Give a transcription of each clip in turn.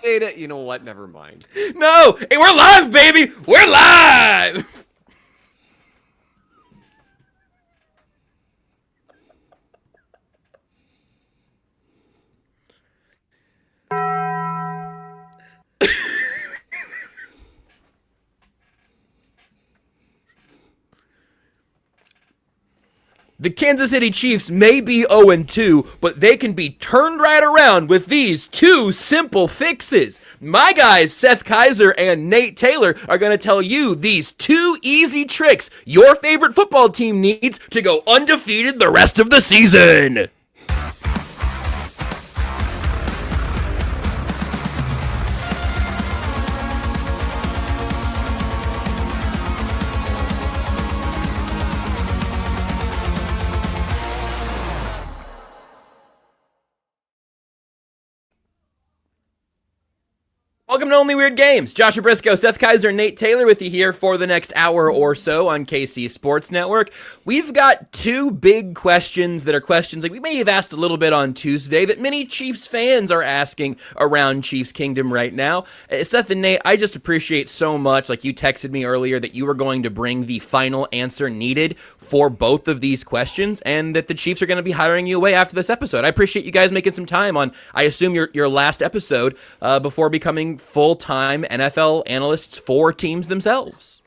say that? You know what? Never mind. No, hey, we're live, baby. We're live. The Kansas City Chiefs may be 0-2, but they can be turned right around with these two simple fixes. My guys, Seth Keysor and Nate Taylor, are going to tell you these two easy tricks your favorite football team needs to go undefeated the rest of the season. Welcome to Only Weird Games. Joshua Brisco, Seth Keysor, Nate Taylor with you here for the next hour or so on KC Sports Network. We've got two big questions that are questions like we may have asked a little bit on Tuesday that many Chiefs fans are asking around Chiefs Kingdom right now. Seth and Nate, I just appreciate so much, like you texted me earlier, that you were going to bring the final answer needed for both of these questions and that the Chiefs are going to be hiring you away after this episode. I appreciate you guys making some time on, I assume, your last episode before becoming full-time NFL analysts for teams themselves.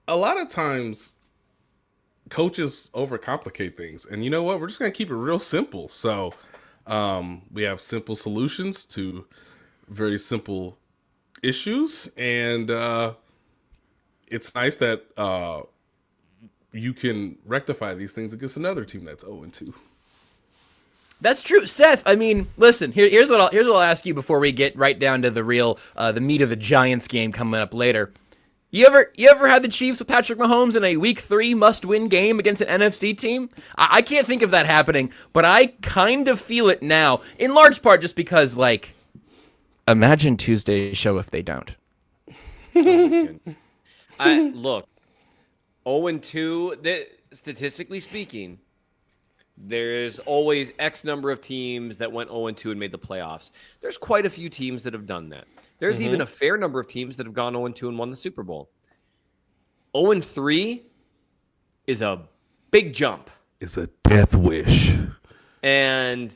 A lot of times coaches overcomplicate things, and you know what, we're just going to keep it real simple. So we have simple solutions to very simple issues, and it's nice that you can rectify these things against another team that's 0-2. That's true, Seth. I mean, listen. Here's what I'll ask you before we get right down to the real, the meat of the Giants game coming up later. You ever had the Chiefs with Patrick Mahomes in a Week 3 must-win game against an NFC team? I can't think of that happening, but I kind of feel it now. In large part, just because, like, imagine Tuesday's show if they don't. Look, 0-2. Statistically speaking, there's always X number of teams that went 0-2 and made the playoffs. There's quite a few teams that have done that. There's even a fair number of teams that have gone 0-2 and won the Super Bowl. 0-3 is a big jump. It's a death wish. And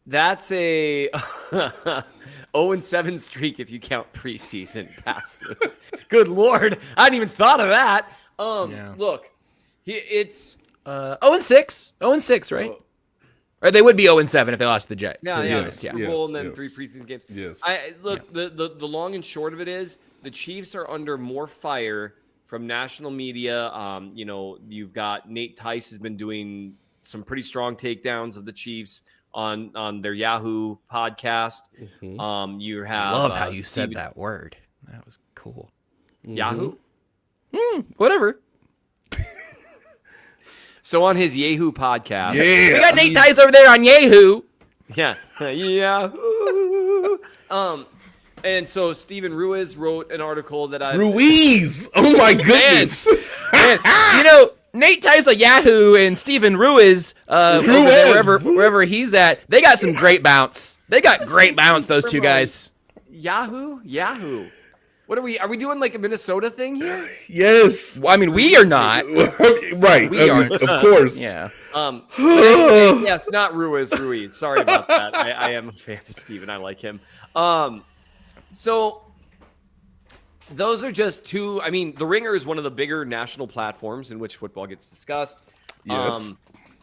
that's a 0-7 streak if you count preseason past the... Good Lord. I hadn't even thought of that. Look, it's... 0-6. 0-6, right? Or they would be 0-7 if they lost to the Jets. Yeah. Super Bowl and then 3 preseason games. Yes. The long and short of it is the Chiefs are under more fire from national media. You've got Nate Tice has been doing some pretty strong takedowns of the Chiefs on their Yahoo podcast. You have I love how you said that word. That was cool. Yahoo? Whatever. So on his Yahoo podcast, we got Nate Tice over there on Yahoo. Yeah. And so Steven Ruiz wrote an article that Ruiz! Oh my goodness! Man, Nate Tice at Yahoo and Steven Ruiz, wherever he's at, they got some great bounce. They got great bounce, those two guys. Yahoo. What are we doing like a Minnesota thing here? Yes. Well, I mean, we are not. Right. We aren't. Of course. Yeah. Anyway, yes, not Ruiz. Sorry about that. I am a fan of Steven. I like him. So those are just two. I mean, The Ringer is one of the bigger national platforms in which football gets discussed. Yes.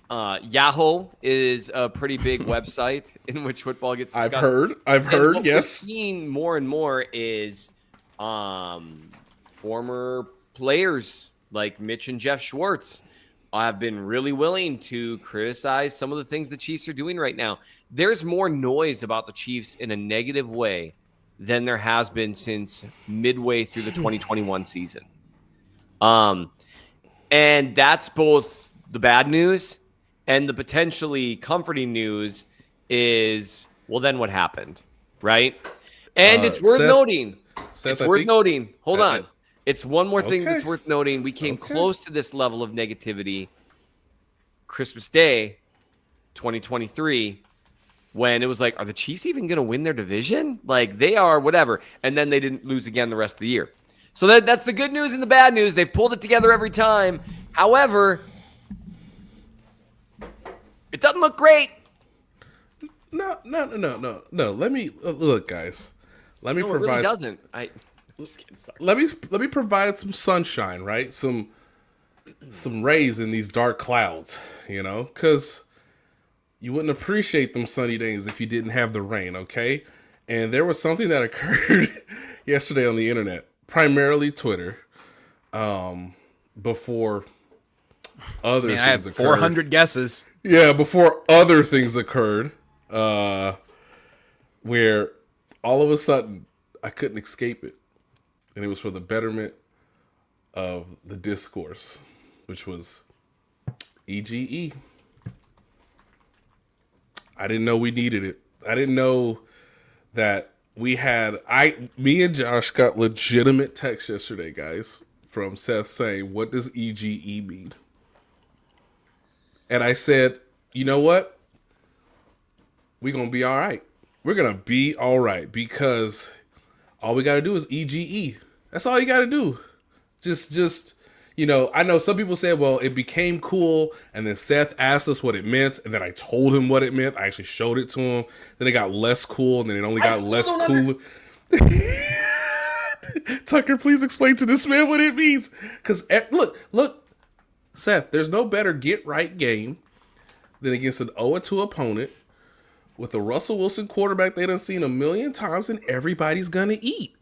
Yahoo is a pretty big website in which football gets discussed. I've heard. What yes. we're seeing more and more is former players like Mitch and Jeff Schwartz have been really willing to criticize some of the things the Chiefs are doing right now. There's more noise about the Chiefs in a negative way than there has been since midway through the 2021 season. And that's both the bad news and the potentially comforting news is, well, then what happened, right? And it's worth noting. Hold on. It's one more thing that's worth noting. We came close to this level of negativity Christmas Day, 2023, when it was like, are the Chiefs even going to win their division? Like, they are, whatever. And then they didn't lose again the rest of the year. So that's the good news and the bad news. They've pulled it together every time. However, it doesn't look great. No. Let me look, guys. Let me provide. It really doesn't. I'm just kidding. Sorry. Let me provide some sunshine, right? Some rays in these dark clouds, because you wouldn't appreciate them sunny days if you didn't have the rain, okay? And there was something that occurred yesterday on the internet, primarily Twitter, before other things I have occurred. 400 guesses. Yeah, before other things occurred, where all of a sudden I couldn't escape it. And it was for the betterment of the discourse, which was EGE. I didn't know we needed it. I didn't know that we had... Me and Josh got legitimate text yesterday, guys, from Seth saying, what does EGE mean? And I said, you know what? We're going to be all right. We're going to be all right because all we got to do is EGE. That's all you got to do. Just, I know some people say, well, it became cool. And then Seth asked us what it meant. And then I told him what it meant. I actually showed it to him. Then it got less cool. And then it only got less cool. Tucker, please explain to this man what it means. Because look, Seth, there's no better get-right game than against an 0-2 opponent with a Russell Wilson quarterback they done seen a million times, and everybody's gonna eat.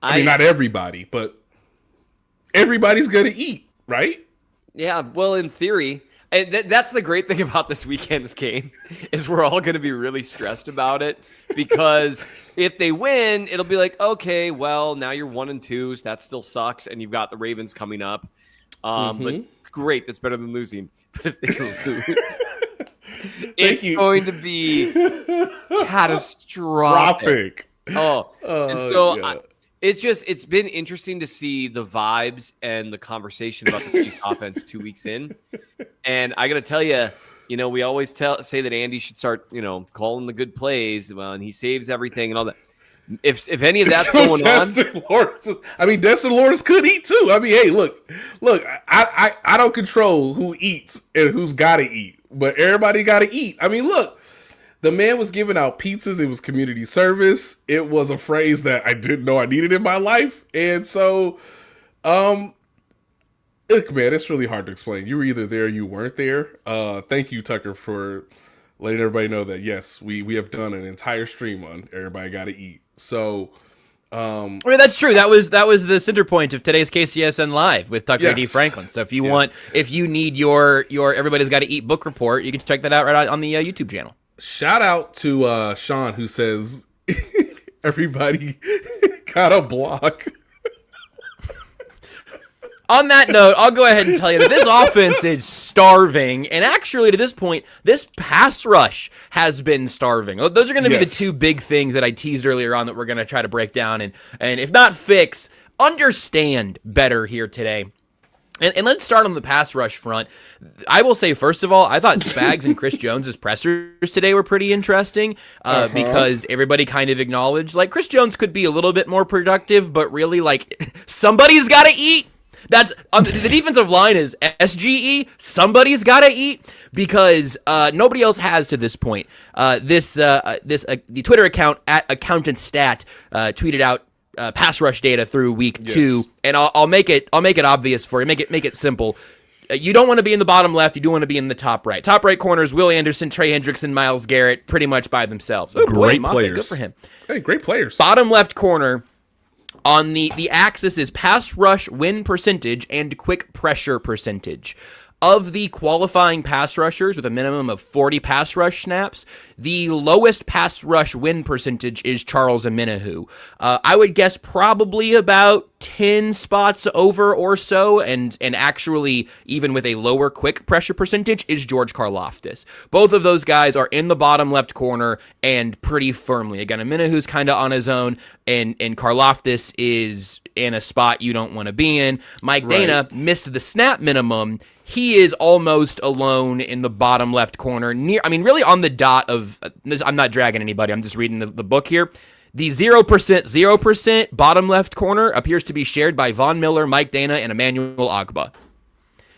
I mean, not everybody, but everybody's gonna eat, right? Yeah, well, in theory. And that's the great thing about this weekend's game is we're all going to be really stressed about it because if they win, it'll be like, okay, well, now you're 1-2, so that still sucks, and you've got the Ravens coming up. But great, that's better than losing. But if they lose, it's going to be catastrophic. And so it's been interesting to see the vibes and the conversation about the Chiefs offense 2 weeks in. And I got to tell you, we always say that Andy should start, calling the good plays. Well, and he saves everything and all that. If any of that's going on, Destin Lawrence could eat too. I mean, hey, look, I don't control who eats and who's got to eat, but everybody got to eat. I mean, look. The man was giving out pizzas. It was community service. It was a phrase that I didn't know I needed in my life. And so, look, man, it's really hard to explain. You were either there or you weren't there. Thank you, Tucker, for letting everybody know that, yes, we have done an entire stream on Everybody Gotta Eat. So, that's true. That was the center point of today's KCSN Live with Tucker D. Franklin. So if you need your Everybody's Gotta Eat book report, you can check that out right on the YouTube channel. Shout out to Sean, who says everybody got a block. On that note, I'll go ahead and tell you that this offense is starving, and actually, to this point, this pass rush has been starving. Those are going to be the two big things that I teased earlier on that we're going to try to break down, and if not fix, understand better here today. And let's start on the pass rush front. I will say, first of all, I thought Spags and Chris Jones' pressers today were pretty interesting because everybody kind of acknowledged, Chris Jones could be a little bit more productive, but really, somebody's got to eat. That's the defensive line is SGE. Somebody's got to eat because nobody else has to this point. The Twitter account at AccountantStat tweeted out pass rush data through week 2, and I'll make it obvious for you. Make it simple. You don't want to be in the bottom left. You do want to be in the top right. Top right corners: Will Anderson, Trey Hendrickson, Myles Garrett, pretty much by themselves. Oh, great players. Good for him. Hey, great players. Bottom left corner. On the axis is pass rush win percentage and quick pressure percentage. Of the qualifying pass rushers with a minimum of 40 pass rush snaps, the lowest pass rush win percentage is Charles Omenihu. I would guess probably about 10 spots over or so, and actually even with a lower quick pressure percentage is George Karlaftis. Both of those guys are in the bottom left corner and pretty firmly. Again, Omenihu's kind of on his own, and Karlaftis is in a spot you don't want to be in. Mike Dana missed the snap minimum. he is almost alone in the bottom left corner, really on the dot of, I'm not dragging anybody, I'm just reading the book here. The 0% bottom left corner appears to be shared by Von Miller, Mike Dana, and Emmanuel Agba.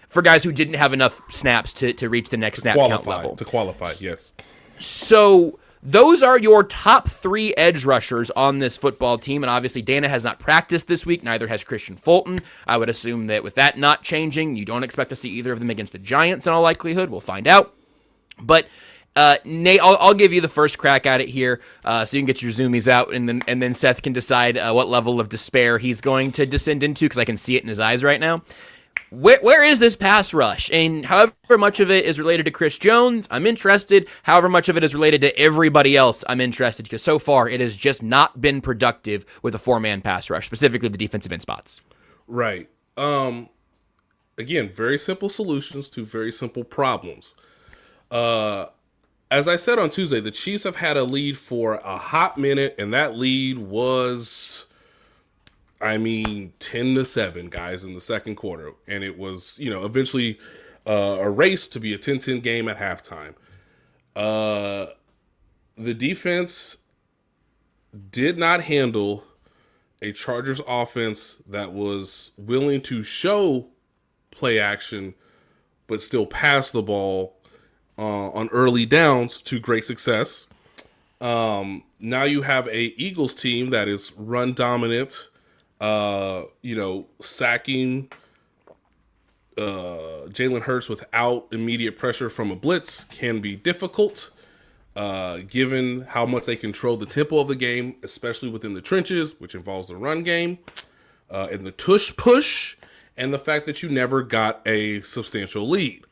For guys who didn't have enough snaps to reach the next snap count level. To qualify, yes. So those are your top 3 edge rushers on this football team, and obviously Dana has not practiced this week, neither has Christian Fulton. I would assume that with that not changing, you don't expect to see either of them against the Giants in all likelihood. We'll find out. But Nate, I'll give you the first crack at it here, so you can get your zoomies out, and then Seth can decide what level of despair he's going to descend into, because I can see it in his eyes right now. Where is this pass rush? And however much of it is related to Chris Jones, I'm interested. However much of it is related to everybody else, I'm interested, because so far it has just not been productive with a 4-man pass rush, specifically the defensive end spots. Right. Again, very simple solutions to very simple problems. As I said on Tuesday, the Chiefs have had a lead for a hot minute, and that lead was, 10-7, guys, in the second quarter. And it was, eventually a race to be a 10-10 game at halftime. The defense did not handle a Chargers offense that was willing to show play action, but still pass the ball on early downs to great success. Now you have a Eagles team that is run dominant. Sacking Jalen Hurts without immediate pressure from a blitz can be difficult, given how much they control the tempo of the game, especially within the trenches, which involves the run game, and the tush push, and the fact that you never got a substantial lead.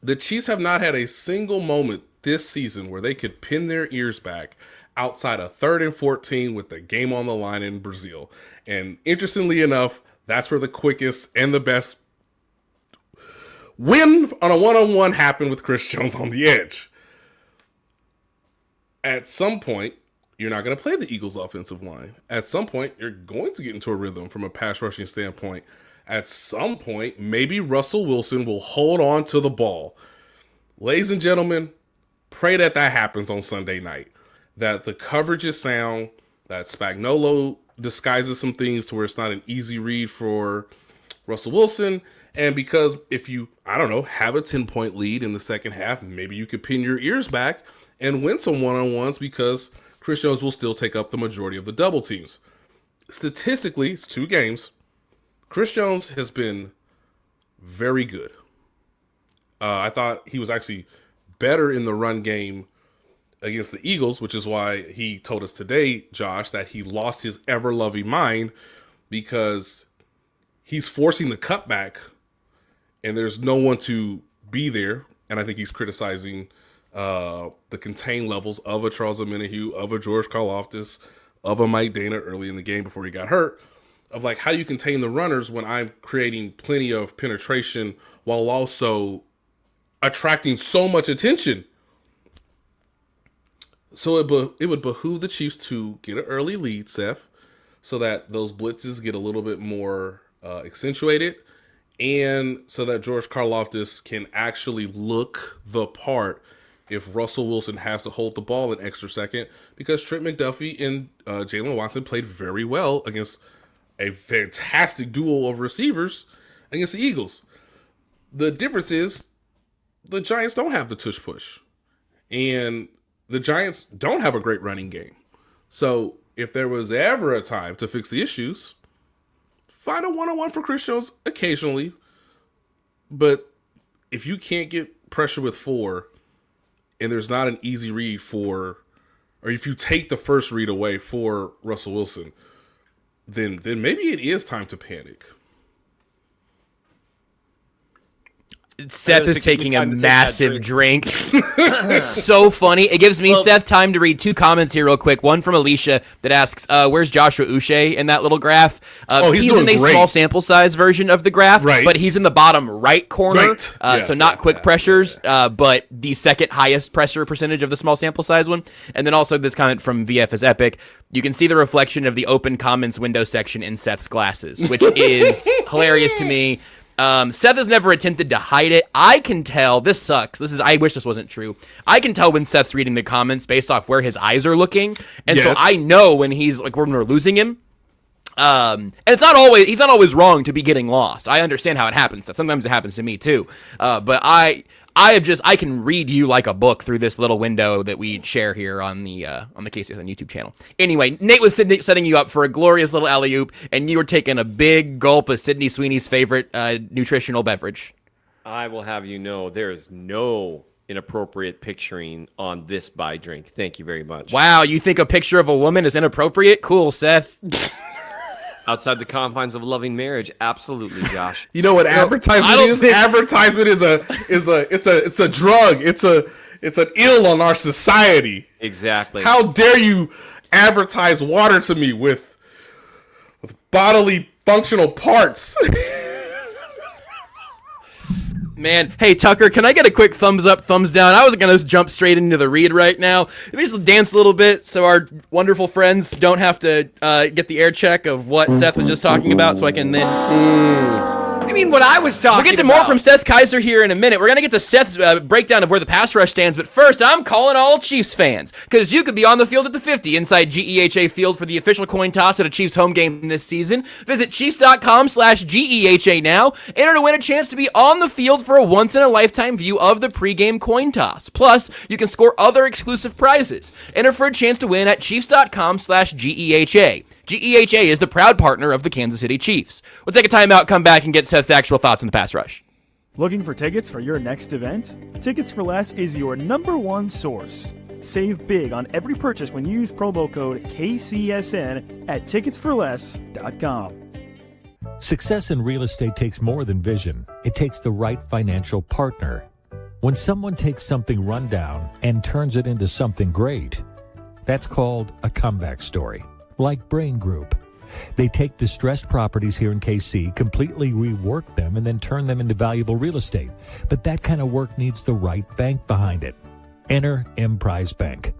The Chiefs have not had a single moment this season where they could pin their ears back outside of 3rd and 14 with the game on the line in Brazil. And interestingly enough, that's where the quickest and the best win on a one-on-one happened with Chris Jones on the edge. At some point, you're not going to play the Eagles' offensive line. At some point, you're going to get into a rhythm from a pass rushing standpoint. At some point, maybe Russell Wilson will hold on to the ball. Ladies and gentlemen, pray that happens on Sunday night. That the coverage is sound, that Spagnuolo disguises some things to where it's not an easy read for Russell Wilson. And because if you, have a 10-point lead in the second half, maybe you could pin your ears back and win some one-on-ones, because Chris Jones will still take up the majority of the double teams. Statistically, it's 2 games. Chris Jones has been very good. I thought he was actually better in the run game against the Eagles, which is why he told us today, Josh, that he lost his ever-loving mind, because he's forcing the cutback and there's no one to be there. And I think he's criticizing the contain levels of a Charles Omenihu, of a George Karlaftis, of a Mike Dana early in the game before he got hurt, of like, how do you contain the runners when I'm creating plenty of penetration while also attracting so much attention? So it would behoove the Chiefs to get an early lead, Seth, so that those blitzes get a little bit more accentuated, and so that George Karlaftis can actually look the part if Russell Wilson has to hold the ball an extra second, because Trent McDuffie and Jalen Watson played very well against a fantastic duo of receivers against the Eagles. The difference is the Giants don't have the tush push, and the Giants don't have a great running game. So if there was ever a time to fix the issues, find a one-on-one for Chris Jones occasionally. But if you can't get pressure with 4, and there's not an easy read or if you take the first read away for Russell Wilson, then maybe it is time to panic. Seth is taking a massive drink. So funny. It gives me, Seth, time to read 2 comments here real quick. One from Alicia that asks, where's Joshua Uche in that little graph? He's in a small sample size version of the graph, right, but he's in the bottom right corner. Right. So not quick pressures, but the second highest pressure percentage of the small sample size one. And then also this comment from VF is epic. You can see the reflection of the open comments window section in Seth's glasses, which is hilarious to me. Seth has never attempted to hide it. I can tell. This sucks. I wish this wasn't true. I can tell when Seth's reading the comments based off where his eyes are looking, and so I know when when we're losing him. And he's not always wrong to be getting lost. I understand how it happens. Sometimes it happens to me too. But I can read you like a book through this little window that we share here on the KCSN YouTube channel. Anyway, Nate was setting you up for a glorious little alley-oop, and you were taking a big gulp of Sydney Sweeney's favorite nutritional beverage. I will have you know there is no inappropriate picturing on this buy drink. Thank you very much. Wow, you think a picture of a woman is inappropriate? Cool, Seth. Outside the confines of a loving marriage, absolutely, Josh. You know what advertisement is? Advertisement is a drug. It's an ill on our society. Exactly. How dare you advertise water to me with bodily functional parts? Man, hey Tucker, can I get a quick thumbs up, thumbs down? I wasn't gonna jump straight into the read right now. Maybe just dance a little bit so our wonderful friends don't have to get the air check of what Seth was just talking about, so I can then. I mean, what I was talking about. We'll get to more from Seth Keysor here in a minute. We're going to get to Seth's breakdown of where the pass rush stands, but first, I'm calling all Chiefs fans, because you could be on the field at the 50 inside GEHA Field for the official coin toss at a Chiefs home game this season. Visit Chiefs.com/GEHA now. Enter to win a chance to be on the field for a once-in-a-lifetime view of the pregame coin toss. Plus, you can score other exclusive prizes. Enter for a chance to win at Chiefs.com/GEHA. GEHA is the proud partner of the Kansas City Chiefs. We'll take a timeout, come back, and get Seth's actual thoughts on the pass rush. Looking for tickets for your next event? Tickets for Less is your #1 source. Save big on every purchase when you use promo code KCSN at ticketsforless.com. Success in real estate takes more than vision. It takes the right financial partner. When someone takes something rundown and turns it into something great, that's called a comeback story. Like Brain Group. They take distressed properties here in KC, completely rework them, and then turn them into valuable real estate. But that kind of work needs the right bank behind it. Enter Emprise Bank.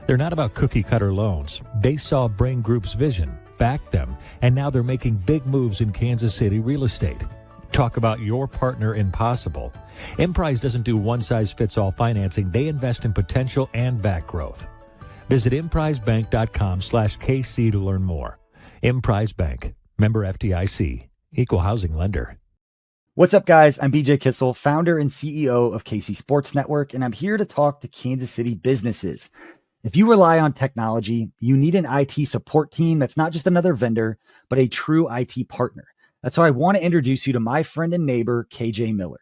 They're not about cookie-cutter loans. They saw Brain Group's vision, backed them, and now they're making big moves in Kansas City real estate. Talk about your partner in possible. Emprise doesn't do one-size-fits-all financing. They invest in potential and back growth. Visit emprisebank.com/KC to learn more. Emprise Bank, member FDIC, equal housing lender. What's up, guys? I'm BJ Kissel, founder and CEO of KC Sports Network, and I'm here to talk to Kansas City businesses. If you rely on technology, you need an IT support team that's not just another vendor, but a true IT partner. That's why I want to introduce you to my friend and neighbor, KJ Miller.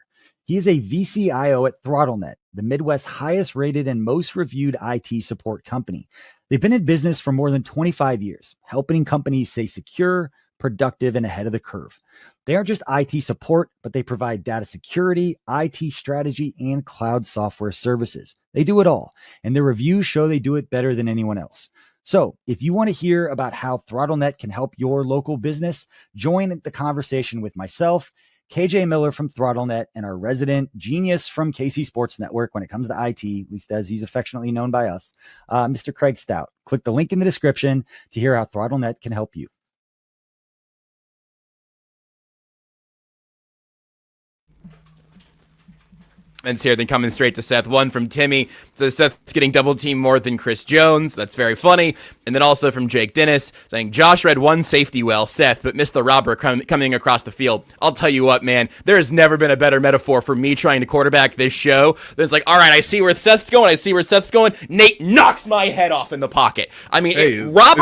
He is a VCIO at ThrottleNet, the Midwest's highest rated and most reviewed IT support company. They've been in business for more than 25 years, helping companies stay secure, productive, and ahead of the curve. They aren't just IT support, but they provide data security, IT strategy, and cloud software services. They do it all, and their reviews show they do it better than anyone else. So if you want to hear about how ThrottleNet can help your local business, join the conversation with myself, KJ Miller from ThrottleNet, and our resident genius from KC Sports Network when it comes to IT, at least as he's affectionately known by us, Mr. Craig Stout. Click the link in the description to hear how ThrottleNet can help you. And here, then coming straight to Seth. One from Timmy. So Seth's getting double teamed more than Chris Jones. That's very funny. And then also from Jake Dennis saying, Josh read one safety well, Seth, but missed the robber coming across the field. I'll tell you what, man, there has never been a better metaphor for me trying to quarterback this show. Then it's like, all right, I see where Seth's going. Nate knocks my head off in the pocket. I mean, robber,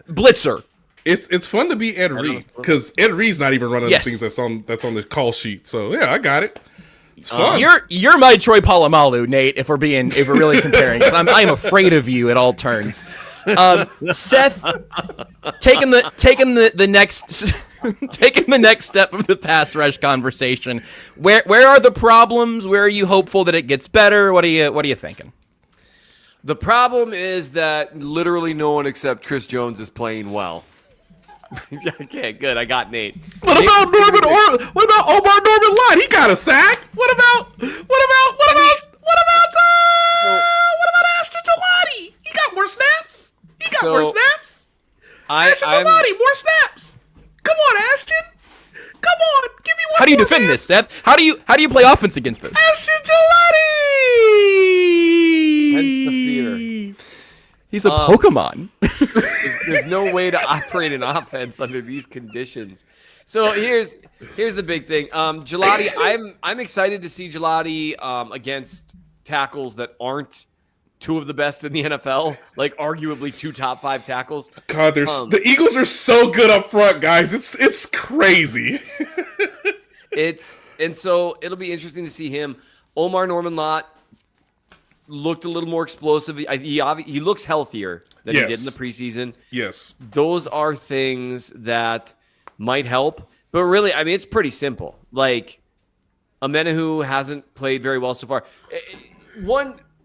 blitzer. It's fun to be Ed Reed, because Ed Reed's not even running the things that's on the call sheet. So yeah, I got it. It's fun. You're my Troy Polamalu, Nate. If we're really comparing, 'cause I'm afraid of you at all turns. Seth, taking the next taking the next step of the pass rush conversation. Where are the problems? Where are you hopeful that it gets better? What are you thinking? The problem is that literally no one except Chris Jones is playing well. Okay, good. I got Nate. What about Omar Norman Lott? He got a sack. What about Ashton Talati? He got more snaps. Ashton Talati, more snaps. Come on, Ashton. Come on, give me How do you defend this, Seth? How do you play offense against this? Hence the fear. He's a Pokemon. There's no way to operate an offense under these conditions. So here's the big thing. Gelati, I'm excited to see Gelati against tackles that aren't two of the best in the NFL, like arguably 2 top 5 tackles. God, the Eagles are so good up front, guys. It's crazy. And so it'll be interesting to see him. Omar Norman Lott looked a little more explosive. He looks healthier than he did in the preseason. Yes. Those are things that might help. But really, I mean, it's pretty simple. Like, Amenahu hasn't played very well so far.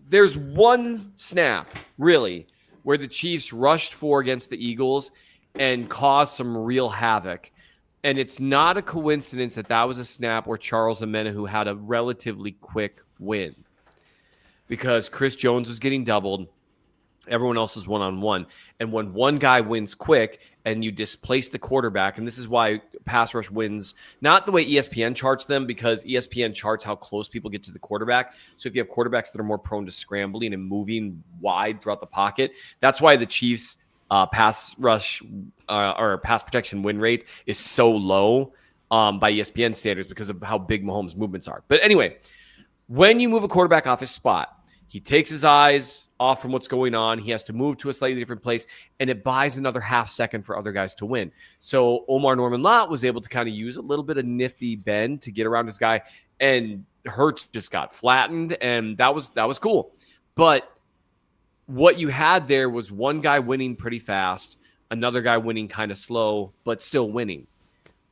There's one snap, really, where the Chiefs rushed 4 against the Eagles and caused some real havoc. And it's not a coincidence that was a snap where Charles Amenahu had a relatively quick win, because Chris Jones was getting doubled. Everyone else was one-on-one. And when one guy wins quick and you displace the quarterback, and this is why pass rush wins, not the way ESPN charts them, because ESPN charts how close people get to the quarterback. So if you have quarterbacks that are more prone to scrambling and moving wide throughout the pocket, that's why the Chiefs' pass rush or pass protection win rate is so low by ESPN standards, because of how big Mahomes' movements are. But anyway, when you move a quarterback off his spot, he takes his eyes off from what's going on. He has to move to a slightly different place, and it buys another half second for other guys to win. So Omar Norman Lott was able to kind of use a little bit of nifty bend to get around his guy, and Hurts just got flattened, and that was cool. But what you had there was one guy winning pretty fast, another guy winning kind of slow, but still winning.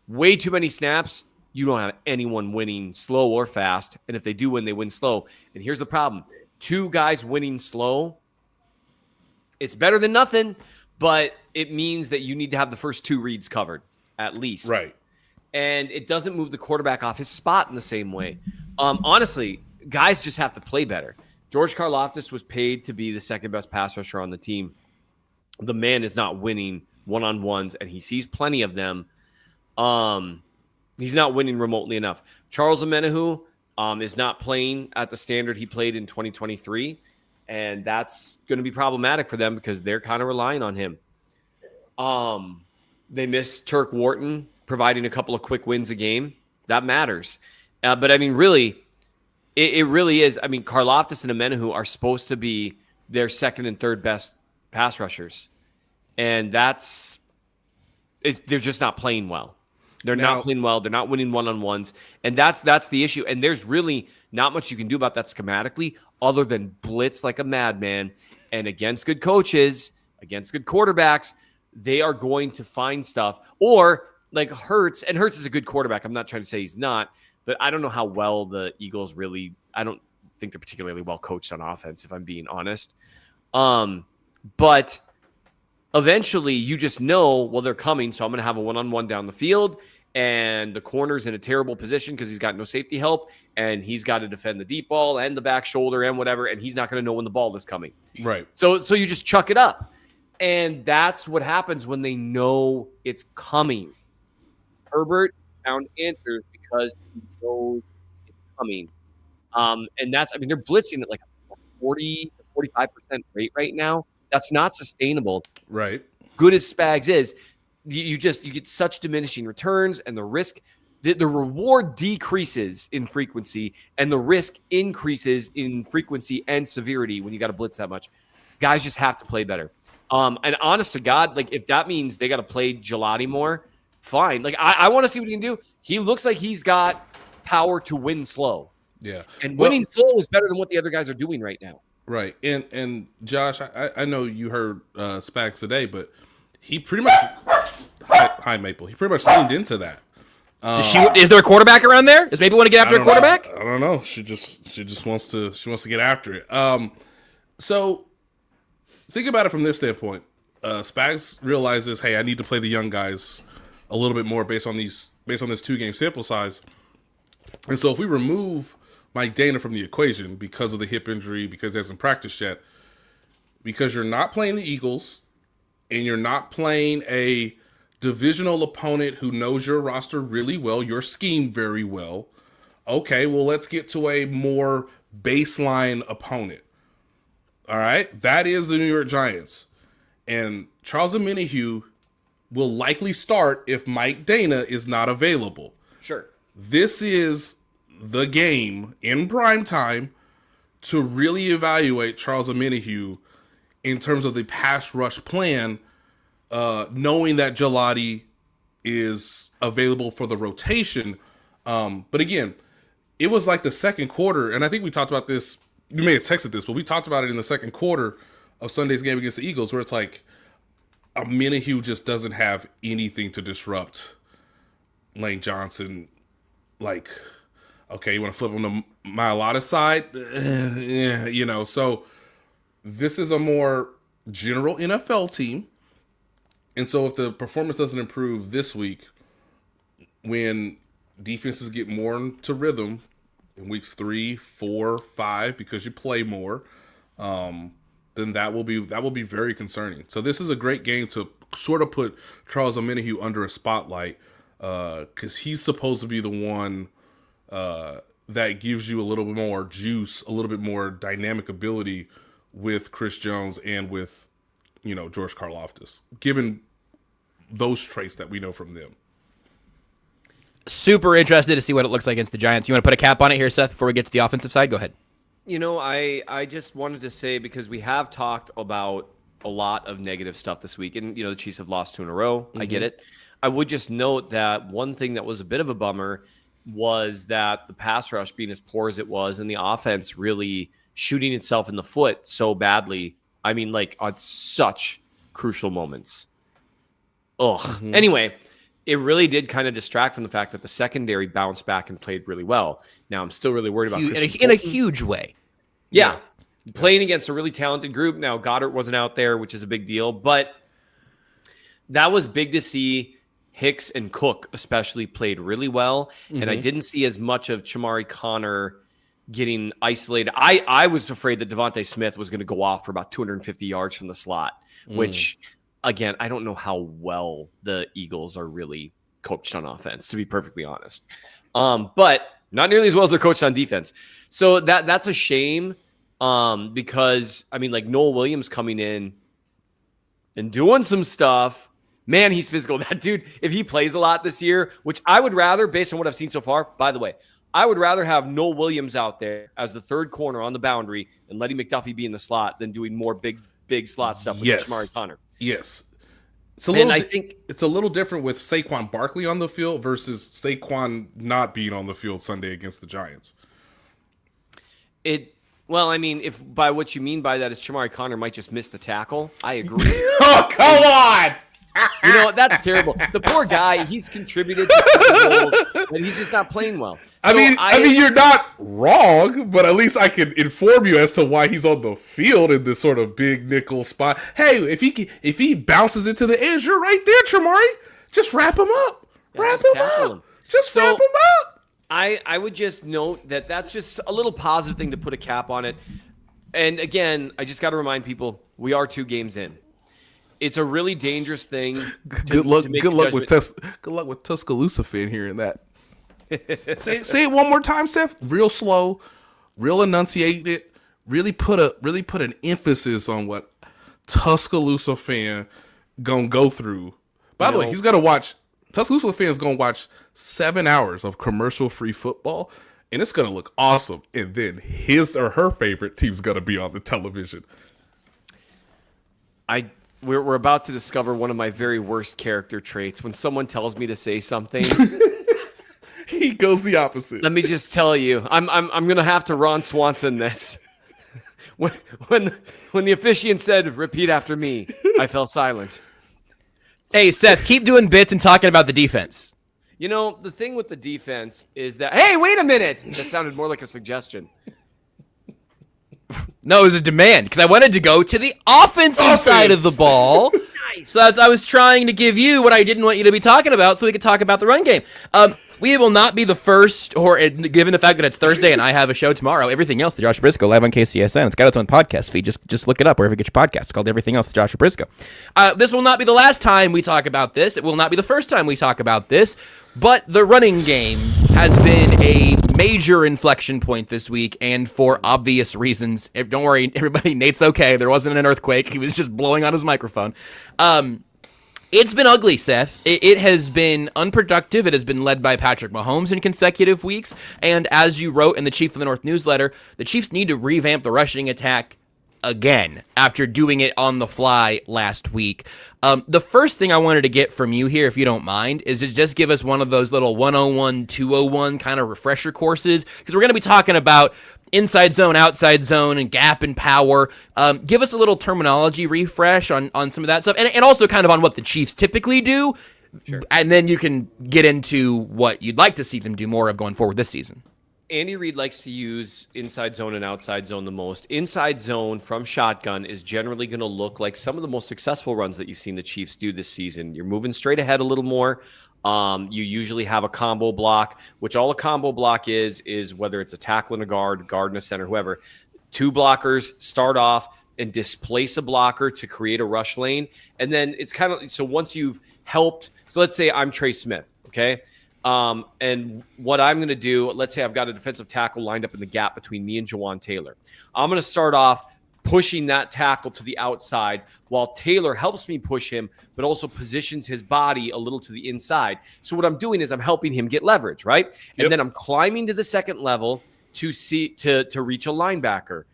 Way too many snaps. You don't have anyone winning slow or fast, and if they do win, they win slow. And here's the problem. 2 guys winning slow, it's better than nothing, but it means that you need to have the first 2 reads covered, at least. Right. And it doesn't move the quarterback off his spot in the same way. Honestly, guys just have to play better. George Karlaftis was paid to be the second best pass rusher on the team. The man is not winning one-on-ones, and he sees plenty of them. He's not winning remotely enough. Charles Amenahu is not playing at the standard he played in 2023, and that's going to be problematic for them because they're kind of relying on him. They miss Turk Wharton providing a couple of quick wins a game. That matters. But, I mean, really, it really is. I mean, Karlaftis and Amenahu are supposed to be their second and third best pass rushers, and they're just not playing well. They're not playing well. They're not winning one-on-ones. And that's the issue. And there's really not much you can do about that schematically other than blitz like a madman. And against good coaches, against good quarterbacks, they are going to find stuff. Or like Hurts, and Hurts is a good quarterback. I'm not trying to say he's not, but I don't know how well the Eagles really – I don't think they're particularly well coached on offense, if I'm being honest. But eventually you just know, well, they're coming, so I'm going to have a one-on-one down the field. And the corner's in a terrible position because he's got no safety help, and he's got to defend the deep ball and the back shoulder and whatever, and he's not going to know when the ball is coming. Right. So you just chuck it up. And that's what happens when they know it's coming. Herbert found answers because he knows it's coming. And they're blitzing at like a 40 to 45% rate right now. That's not sustainable. Right. Good as Spags is, you get such diminishing returns, and the risk, the reward decreases in frequency, and the risk increases in frequency and severity when you got to blitz that much. Guys just have to play better. And honest to God, like if that means they got to play Gelati more, fine. Like I want to see what he can do. He looks like he's got power to win slow. Yeah. And winning slow is better than what the other guys are doing right now. Right. And Josh, I know you heard Spags today, but he pretty much hi Maple. He pretty much leaned into that. Is there a quarterback around there? Does Maple want to get after a quarterback? I don't know. She just wants to get after it. So think about it from this standpoint. Spags realizes, hey, I need to play the young guys a little bit more based on this 2-game sample size. And so if we remove Mike Dana from the equation because of the hip injury, because he hasn't practiced yet, because you're not playing the Eagles and you're not playing a divisional opponent who knows your roster really well, your scheme very well. Okay, well, let's get to a more baseline opponent. All right, that is the New York Giants. And Charles Omenihu will likely start if Mike Dana is not available. Sure. This is the game in prime time to really evaluate Charles Omenihu in terms of the pass rush plan, knowing that Gelati is available for the rotation. But again, it was like the second quarter, and I think we talked about this. You may have texted this, but we talked about it in the second quarter of Sunday's game against the Eagles, where it's like Omenihu just doesn't have anything to disrupt Lane Johnson. Like, okay, you want to flip him to Mailata's side? Yeah, you know. So this is a more general NFL team. And so if the performance doesn't improve this week, when defenses get more into rhythm in weeks 3, 4, 5, because you play more, then that will be very concerning. So this is a great game to sort of put Charles Omenihu under a spotlight, because he's supposed to be the one that gives you a little bit more juice, a little bit more dynamic ability with Chris Jones and with, George Karlaftis, given those traits that we know from them. Super interested to see what it looks like against the Giants. You want to put a cap on it here, Seth, before we get to the offensive side? Go ahead. I just wanted to say, because we have talked about a lot of negative stuff this week, and, the Chiefs have lost 2 in a row. Mm-hmm. I get it. I would just note that one thing that was a bit of a bummer was that the pass rush being as poor as it was and the offense really shooting itself in the foot so badly. I mean, like, on such crucial moments. Ugh. Mm-hmm. Anyway, it really did kind of distract from the fact that the secondary bounced back and played really well. Now, I'm still really worried about in a huge way. Yeah. Playing against a really talented group. Now, Goddard wasn't out there, which is a big deal, but that was big to see. Hicks and Cook especially played really well, and I didn't see as much of Chamari Connor getting isolated. I was afraid that Devontae Smith was going to go off for about 250 yards from the slot, which, again, I don't know how well the Eagles are really coached on offense, to be perfectly honest. But not nearly as well as they're coached on defense. So that's a shame, because, I mean, like, Noel Williams coming in and doing some stuff. Man, he's physical. That dude, if he plays a lot this year, which I would rather, based on what I've seen so far, by the way, I would rather have Noel Williams out there as the third corner on the boundary and letting McDuffie be in the slot than doing more big slot stuff with Chamari Connor. Yes. I think it's a little different with Saquon Barkley on the field versus Saquon not being on the field Sunday against the Giants. Well, I mean, if by what you mean by that is Chamari Connor might just miss the tackle, I agree. Oh, come on! That's terrible. The poor guy, he's contributed to some goals, but he's just not playing well. I mean, you're not wrong, but at least I can inform you as to why he's on the field in this sort of big nickel spot. Hey, if he bounces it to the edge, you're right there, Chamari. Just wrap him up. Wrap him up. I would just note that that's just a little positive thing to put a cap on it. And again, I just got to remind people, we are 2 games in. It's a really dangerous thing. Good luck with Tuscaloosa fan hearing that. say it one more time, Seth. Real slow, real enunciated. Really put an emphasis on what Tuscaloosa fan gonna go through. By the way, he's gonna watch. Tuscaloosa fan's gonna watch 7 hours of commercial-free football, and it's gonna look awesome. And then his or her favorite team's gonna be on the television. We're about to discover one of my very worst character traits. When someone tells me to say something, he goes the opposite. Let me just tell you, I'm gonna have to Ron Swanson this. When the officiant said, "Repeat after me," I fell silent. Hey, Seth, keep doing bits and talking about the defense. The thing with the defense is that, hey, wait a minute. That sounded more like a suggestion. No, it was a demand, because I wanted to go to the offensive side of the ball. So I was trying to give you what I didn't want you to be talking about so we could talk about the run game. We will not be the first, or given the fact that it's Thursday and I have a show tomorrow, Everything Else, the Joshua Brisco, live on KCSN. It's got its own podcast feed. Just look it up wherever you get your podcast. It's called Everything Else, the Joshua Brisco. This will not be the last time we talk about this. It will not be the first time we talk about this. But the running game has been a major inflection point this week, and for obvious reasons. Don't worry, everybody, Nate's okay. There wasn't an earthquake. He was just blowing on his microphone. It's been ugly, Seth. It has been unproductive. It has been led by Patrick Mahomes in consecutive weeks. And as you wrote in the Chief of the North newsletter, the Chiefs need to revamp the rushing attack again after doing it on the fly last week. The first thing I wanted to get from you here, if you don't mind, is to just give us one of those little 101, 201 kind of refresher courses, because we're going to be talking about inside zone, outside zone, and gap and power. Give us a little terminology refresh on some of that stuff, and also kind of on what the Chiefs typically do. Sure. And then you can get into what you'd like to see them do more of going forward this season. Andy Reid likes to use inside zone and outside zone the most. Inside zone from shotgun is generally going to look like some of the most successful runs that you've seen the Chiefs do this season. You're moving straight ahead a little more. You usually have a combo block, which all a combo block is whether it's a tackle and a guard and a center, whoever. Two blockers start off and displace a blocker to create a rush lane. And then it's kind of, so once you've helped, so let's say I'm Trey Smith, okay? And what I'm going to do, let's say I've got a defensive tackle lined up in the gap between me and Jawan Taylor. I'm going to start off pushing that tackle to the outside while Taylor helps me push him, but also positions his body a little to the inside. So what I'm doing is I'm helping him get leverage, right? Yep. And then I'm climbing to the second level to reach a linebacker.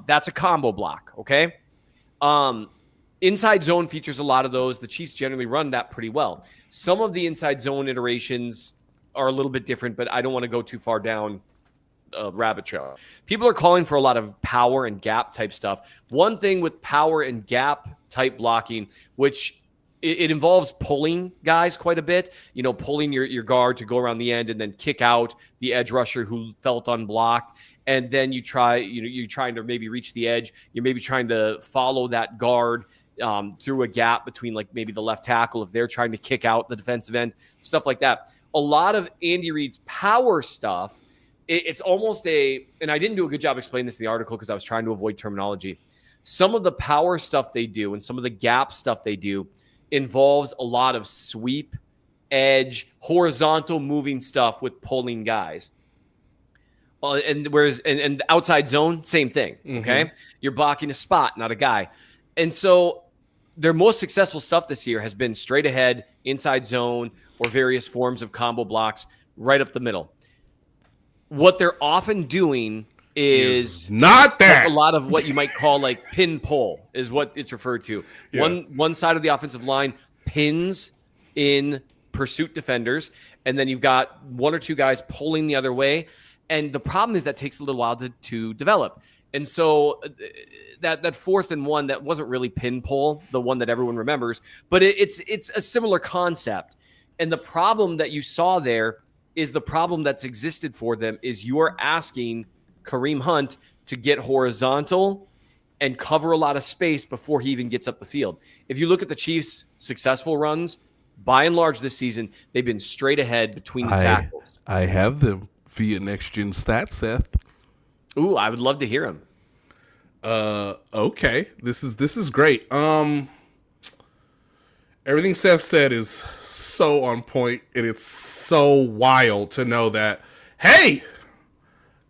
That's a combo block, okay? Inside zone features a lot of those. The Chiefs generally run that pretty well. Some of the inside zone iterations are a little bit different, but I don't want to go too far down a rabbit trail. People are calling for a lot of power and gap type stuff. One thing with power and gap type blocking, which it involves pulling guys quite a bit, pulling your guard to go around the end and then kick out the edge rusher who felt unblocked. And then you're trying to maybe reach the edge. You're maybe trying to follow that guard through a gap between like maybe the left tackle if they're trying to kick out the defensive end, stuff like that. A lot of Andy Reid's power stuff, it's almost and I didn't do a good job explaining this in the article because I was trying to avoid terminology. Some of the power stuff they do and some of the gap stuff they do involves a lot of sweep, edge, horizontal moving stuff with pulling guys. And whereas and the outside zone, same thing. Okay. Mm-hmm. You're blocking a spot, not a guy. And so their most successful stuff this year has been straight ahead, inside zone, or various forms of combo blocks right up the middle. What they're often doing is not that. Like a lot of what you might call like pin pull is what it's referred to. Yeah. One side of the offensive line pins in pursuit defenders, and then you've got one or two guys pulling the other way. And the problem is that takes a little while to develop. And so that 4th and 1, that wasn't really pin pull, the one that everyone remembers, but it's a similar concept. And the problem that you saw there is the problem that's existed for them is you're asking Kareem Hunt to get horizontal and cover a lot of space before he even gets up the field. If you look at the Chiefs' successful runs, by and large this season, they've been straight ahead between the tackles. I have them via Next Gen Stats, Seth. Ooh, I would love to hear him. Okay. This is great. Everything Seth said is so on point, and it's so wild to know that, hey,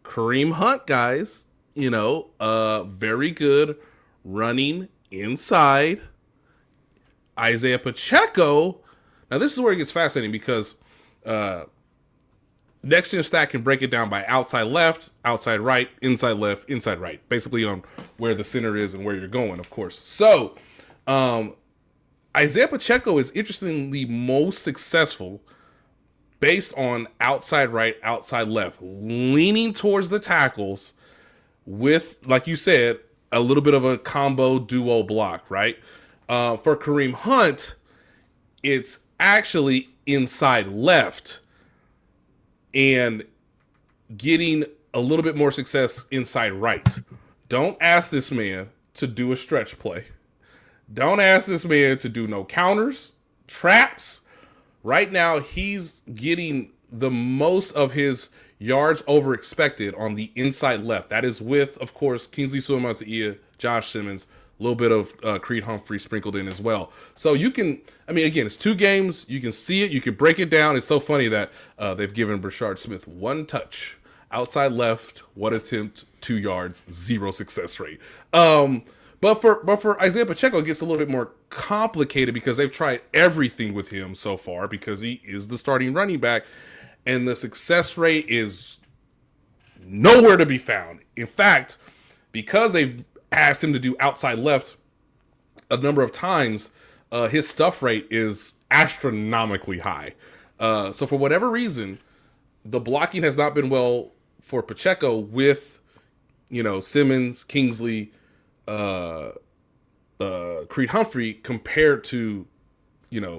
Kareem Hunt, guys, very good running inside. Isaiah Pacheco. Now, this is where it gets fascinating because Next Gen Stat can break it down by outside left, outside right, inside left, inside right. Basically on where the center is and where you're going, of course. So, Isaiah Pacheco is interestingly most successful based on outside right, outside left, leaning towards the tackles with, like you said, a little bit of a combo duo block, right? For Kareem Hunt, it's actually inside left and getting a little bit more success inside right. Don't ask this man to do a stretch play. Don't ask this man to do no counters, traps. Right now, he's getting the most of his yards over expected on the inside left. That is with, of course, Kingsley Suamataia, Josh Simmons, a little bit of Creed Humphrey sprinkled in as well. So you can, I mean, again, it's 2 games. You can see it. You can break it down. It's so funny that they've given Brashard Smith 1 touch. Outside left, 1 attempt, 2 yards, 0 success rate. But for Isaiah Pacheco, it gets a little bit more complicated because they've tried everything with him so far because he is the starting running back, and the success rate is nowhere to be found. In fact, because they've asked him to do outside left a number of times, his stuff rate is astronomically high. So for whatever reason, the blocking has not been well for Pacheco with, Simmons, Kingsley, Creed Humphrey compared to, giving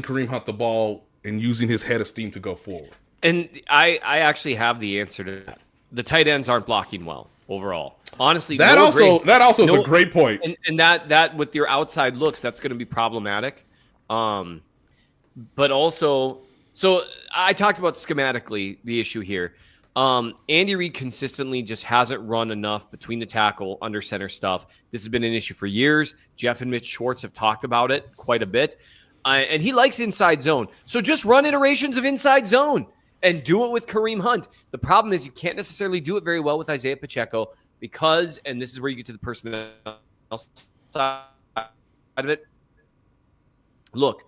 Kareem Hunt the ball and using his head of steam to go forward. And I actually have the answer to that. The tight ends aren't blocking well overall. Honestly, that also is a great point. And that with your outside looks, that's going to be problematic. But also, so I talked about schematically the issue here. Andy Reid consistently just hasn't run enough between the tackle, under center stuff. This has been an issue for years. Jeff and Mitch Schwartz have talked about it quite a bit. And he likes inside zone. So just run iterations of inside zone and do it with Kareem Hunt. The problem is you can't necessarily do it very well with Isaiah Pacheco because, and this is where you get to the personnel side of it. Look,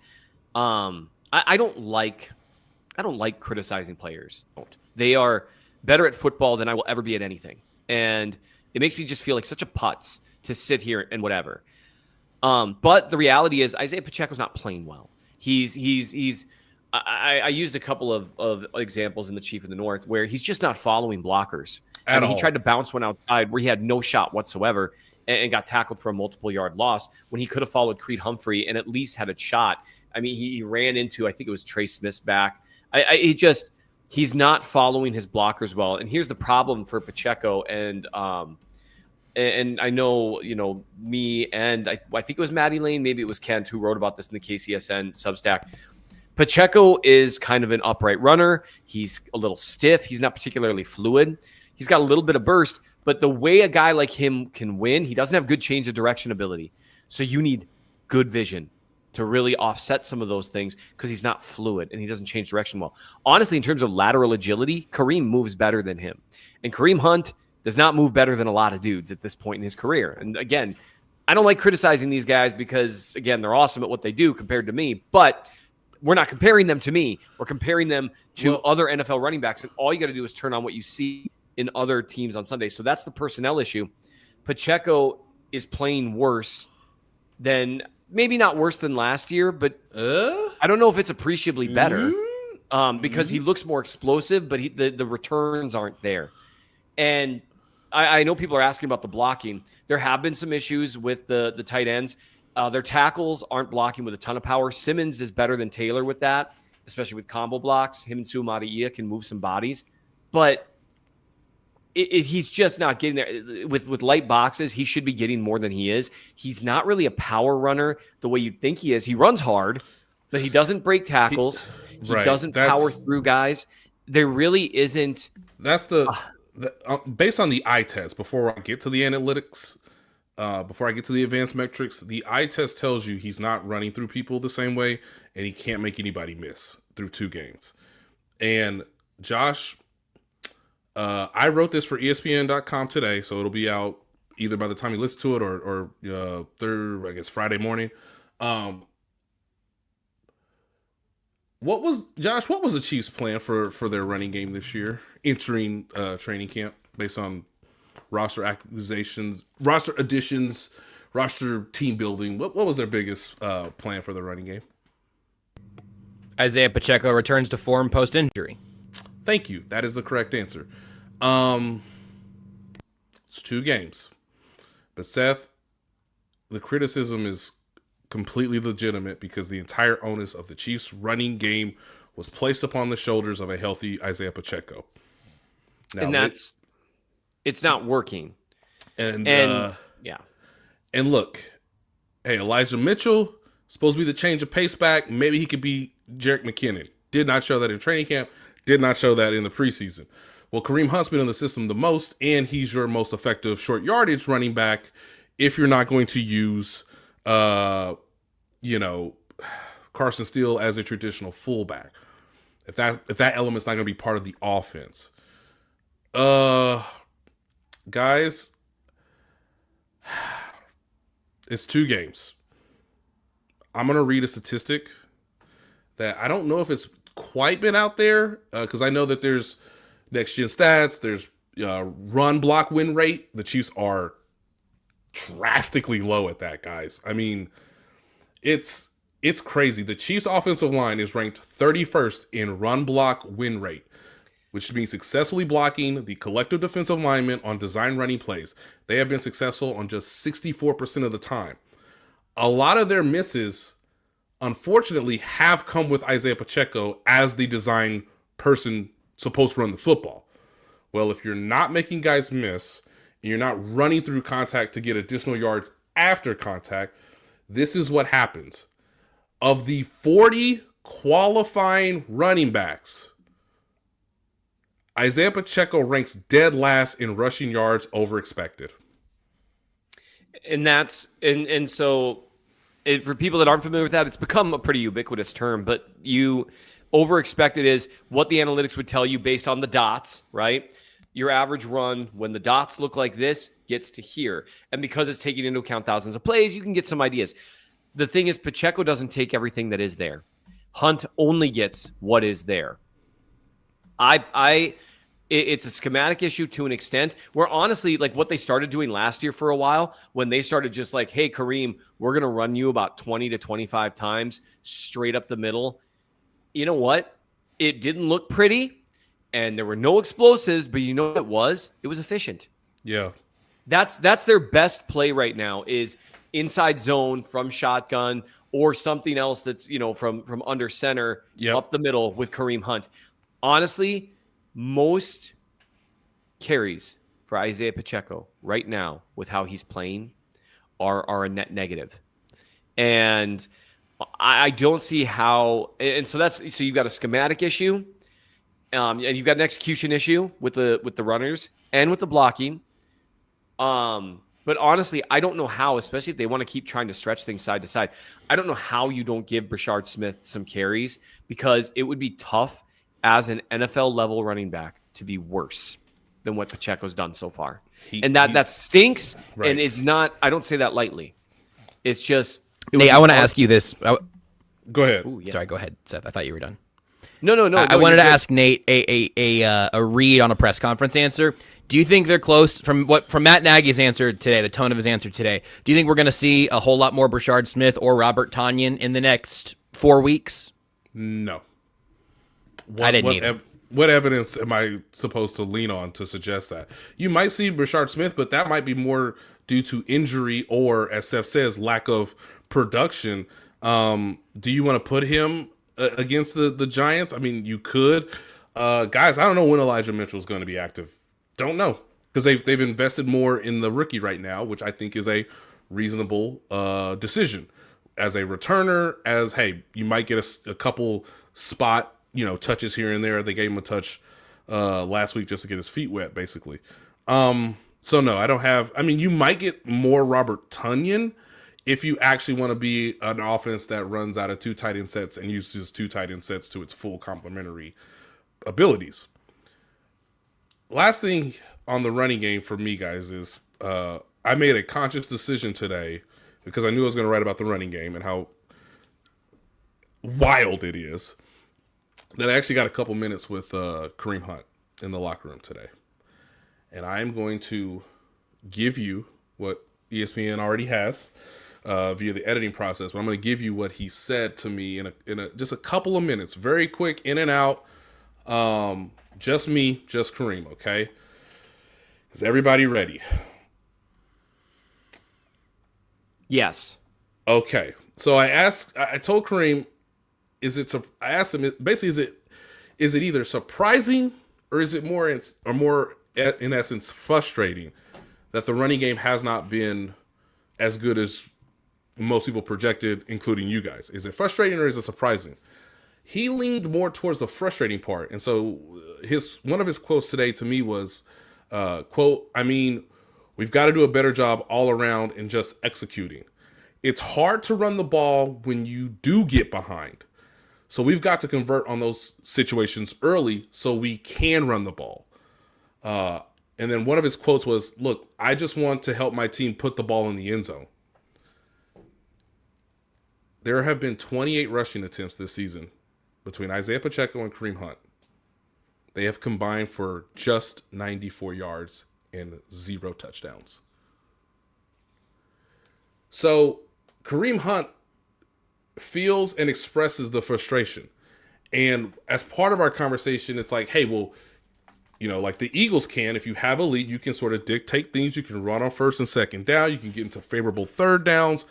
I don't like criticizing players. They are better at football than I will ever be at anything. And it makes me just feel like such a putz to sit here and whatever. But the reality is Isaiah Pacheco's not playing well. I used a couple of examples in the Chief of the North where he's just not following blockers. At all. He tried to bounce one outside where he had no shot whatsoever and got tackled for a multiple yard loss when he could have followed Creed Humphrey and at least had a shot. I mean, he ran into, I think it was Trey Smith's back. He's not following his blockers well. And here's the problem for Pacheco. And I know, me and I think it was Maddie Lane, maybe it was Kent who wrote about this in the KCSN Substack. Pacheco is kind of an upright runner. He's a little stiff. He's not particularly fluid. He's got a little bit of burst, but the way a guy like him can win, he doesn't have good change of direction ability. So you need good vision to really offset some of those things because he's not fluid and he doesn't change direction well. Honestly, in terms of lateral agility, Kareem moves better than him. And Kareem Hunt does not move better than a lot of dudes at this point in his career. And again, I don't like criticizing these guys because, again, they're awesome at what they do compared to me, but we're not comparing them to me. We're comparing them to other NFL running backs, and all you got to do is turn on what you see in other teams on Sunday. So that's the personnel issue. Pacheco is playing worse than, maybe not worse than last year, but I don't know if it's appreciably better because he looks more explosive, but the returns aren't there. And I know people are asking about the blocking. There have been some issues with the tight ends. Their tackles aren't blocking with a ton of power. Simmons is better than Taylor with that, especially with combo blocks. Him and Suamataia can move some bodies. But he's just not getting there. With light boxes, he should be getting more than he is. He's not really a power runner the way you'd think he is. He runs hard, but he doesn't break tackles. He doesn't power through guys. There really isn't. That's based on the eye test, before I get to the analytics, before I get to the advanced metrics, the eye test tells you he's not running through people the same way, and he can't make anybody miss through 2 games. And Josh, I wrote this for ESPN.com today, so it'll be out either by the time you listen to it or Friday morning. What was the Chiefs' plan for their running game this year, entering training camp, based on roster additions, roster team building? What was their biggest plan for the running game? Isaiah Pacheco returns to form post-injury. Thank you. That is the correct answer. It's 2 games. But Seth, the criticism is completely legitimate because the entire onus of the Chiefs' running game was placed upon the shoulders of a healthy Isaiah Pacheco. Now, and it's not working. And yeah. And look, hey, Elijah Mitchell, supposed to be the change of pace back. Maybe he could be Jerick McKinnon. Did not show that in training camp. Did not show that in the preseason. Well, Kareem Hunt's been in the system the most, and he's your most effective short yardage running back if you're not going to use, Carson Steele as a traditional fullback. If that element's not going to be part of the offense. Guys, it's 2 games. I'm going to read a statistic that I don't know if it's quite been out there, because I know that there's next gen stats, there's run block win rate. The Chiefs are drastically low at that, guys. I mean, it's crazy. The Chiefs offensive line is ranked 31st in run block win rate, which means successfully blocking the collective defensive linemen on design running plays. They have been successful on just 64% of the time. A lot of their misses, unfortunately, have come with Isaiah Pacheco as the design person supposed to run the football. Well, if you're not making guys miss, and you're not running through contact to get additional yards after contact, this is what happens. Of the 40 qualifying running backs, Isaiah Pacheco ranks dead last in rushing yards over expected. And that's and so for people that aren't familiar with that, it's become a pretty ubiquitous term, but over expected is what the analytics would tell you based on the dots, right? Your average run, when the dots look like this, gets to here. And because it's taking into account thousands of plays, you can get some ideas. The thing is, Pacheco doesn't take everything that is there. Hunt only gets what is there. It's a schematic issue to an extent where honestly, like what they started doing last year for a while, when they started just like, hey, Kareem, we're going to run you about 20 to 25 times straight up the middle. You know what? It didn't look pretty and there were no explosives, but you know what it was? It was efficient. Yeah. That's their best play right now is inside zone from shotgun or something else that's, from under center up the middle with Kareem Hunt. Honestly, most carries for Isaiah Pacheco right now with how he's playing are a net negative. And I don't see how, and so you've got a schematic issue, and you've got an execution issue with the runners and with the blocking. But honestly, I don't know how, especially if they want to keep trying to stretch things side to side. I don't know how you don't give Brashard Smith some carries, because it would be tough as an NFL level running back to be worse than what Pacheco's done so far. That stinks. Right. And it's not, I don't say that lightly. It's just, Nate, I want to ask you this. Go ahead. Ooh, yeah. Sorry, go ahead, Seth. I thought you were done. No. I wanted to ask Nate a read on a press conference answer. Do you think they're close from Matt Nagy's answer today, the tone of his answer today? Do you think we're going to see a whole lot more Brashard Smith or Robert Tonyan in the next 4 weeks? No. I didn't either. What evidence am I supposed to lean on to suggest that? You might see Brashard Smith, but that might be more due to injury or, as Seth says, lack of production. Do you want to put him against the Giants? I mean, you could. Guys, I don't know when Elijah Mitchell is going to be active. Don't know, because they've invested more in the rookie right now, which I think is a reasonable decision. As a returner, hey, you might get a couple spot touches here and there. They gave him a touch last week just to get his feet wet, basically. So no, I don't have. I mean, you might get more Robert Tonyan if you actually want to be an offense that runs out of 2 tight end sets and uses 2 tight end sets to its full complementary abilities. Last thing on the running game for me, guys, is I made a conscious decision today because I knew I was going to write about the running game and how wild it is, that I actually got a couple minutes with Kareem Hunt in the locker room today. And I am going to give you what ESPN already has via the editing process, but I'm going to give you what he said to me in just a couple of minutes, very quick, in and out. Just me, just Kareem, okay? Is everybody ready? Yes. Okay. So I told Kareem, I asked him, basically, is it either surprising or is it more in essence frustrating that the running game has not been as good as most people projected, including you guys. Is it frustrating or is it surprising? He leaned more towards the frustrating part. And so one of his quotes today to me was, quote, I mean, we've got to do a better job all around in just executing. It's hard to run the ball when you do get behind. So we've got to convert on those situations early so we can run the ball. And then one of his quotes was, look, I just want to help my team put the ball in the end zone. There have been 28 rushing attempts this season between Isaiah Pacheco and Kareem Hunt. They have combined for just 94 yards and 0 touchdowns. So Kareem Hunt feels and expresses the frustration. And as part of our conversation, it's like, hey, well, you know, like the Eagles can, if you have a lead, you can sort of dictate things. You can run on first and second down. You can get into favorable third downs.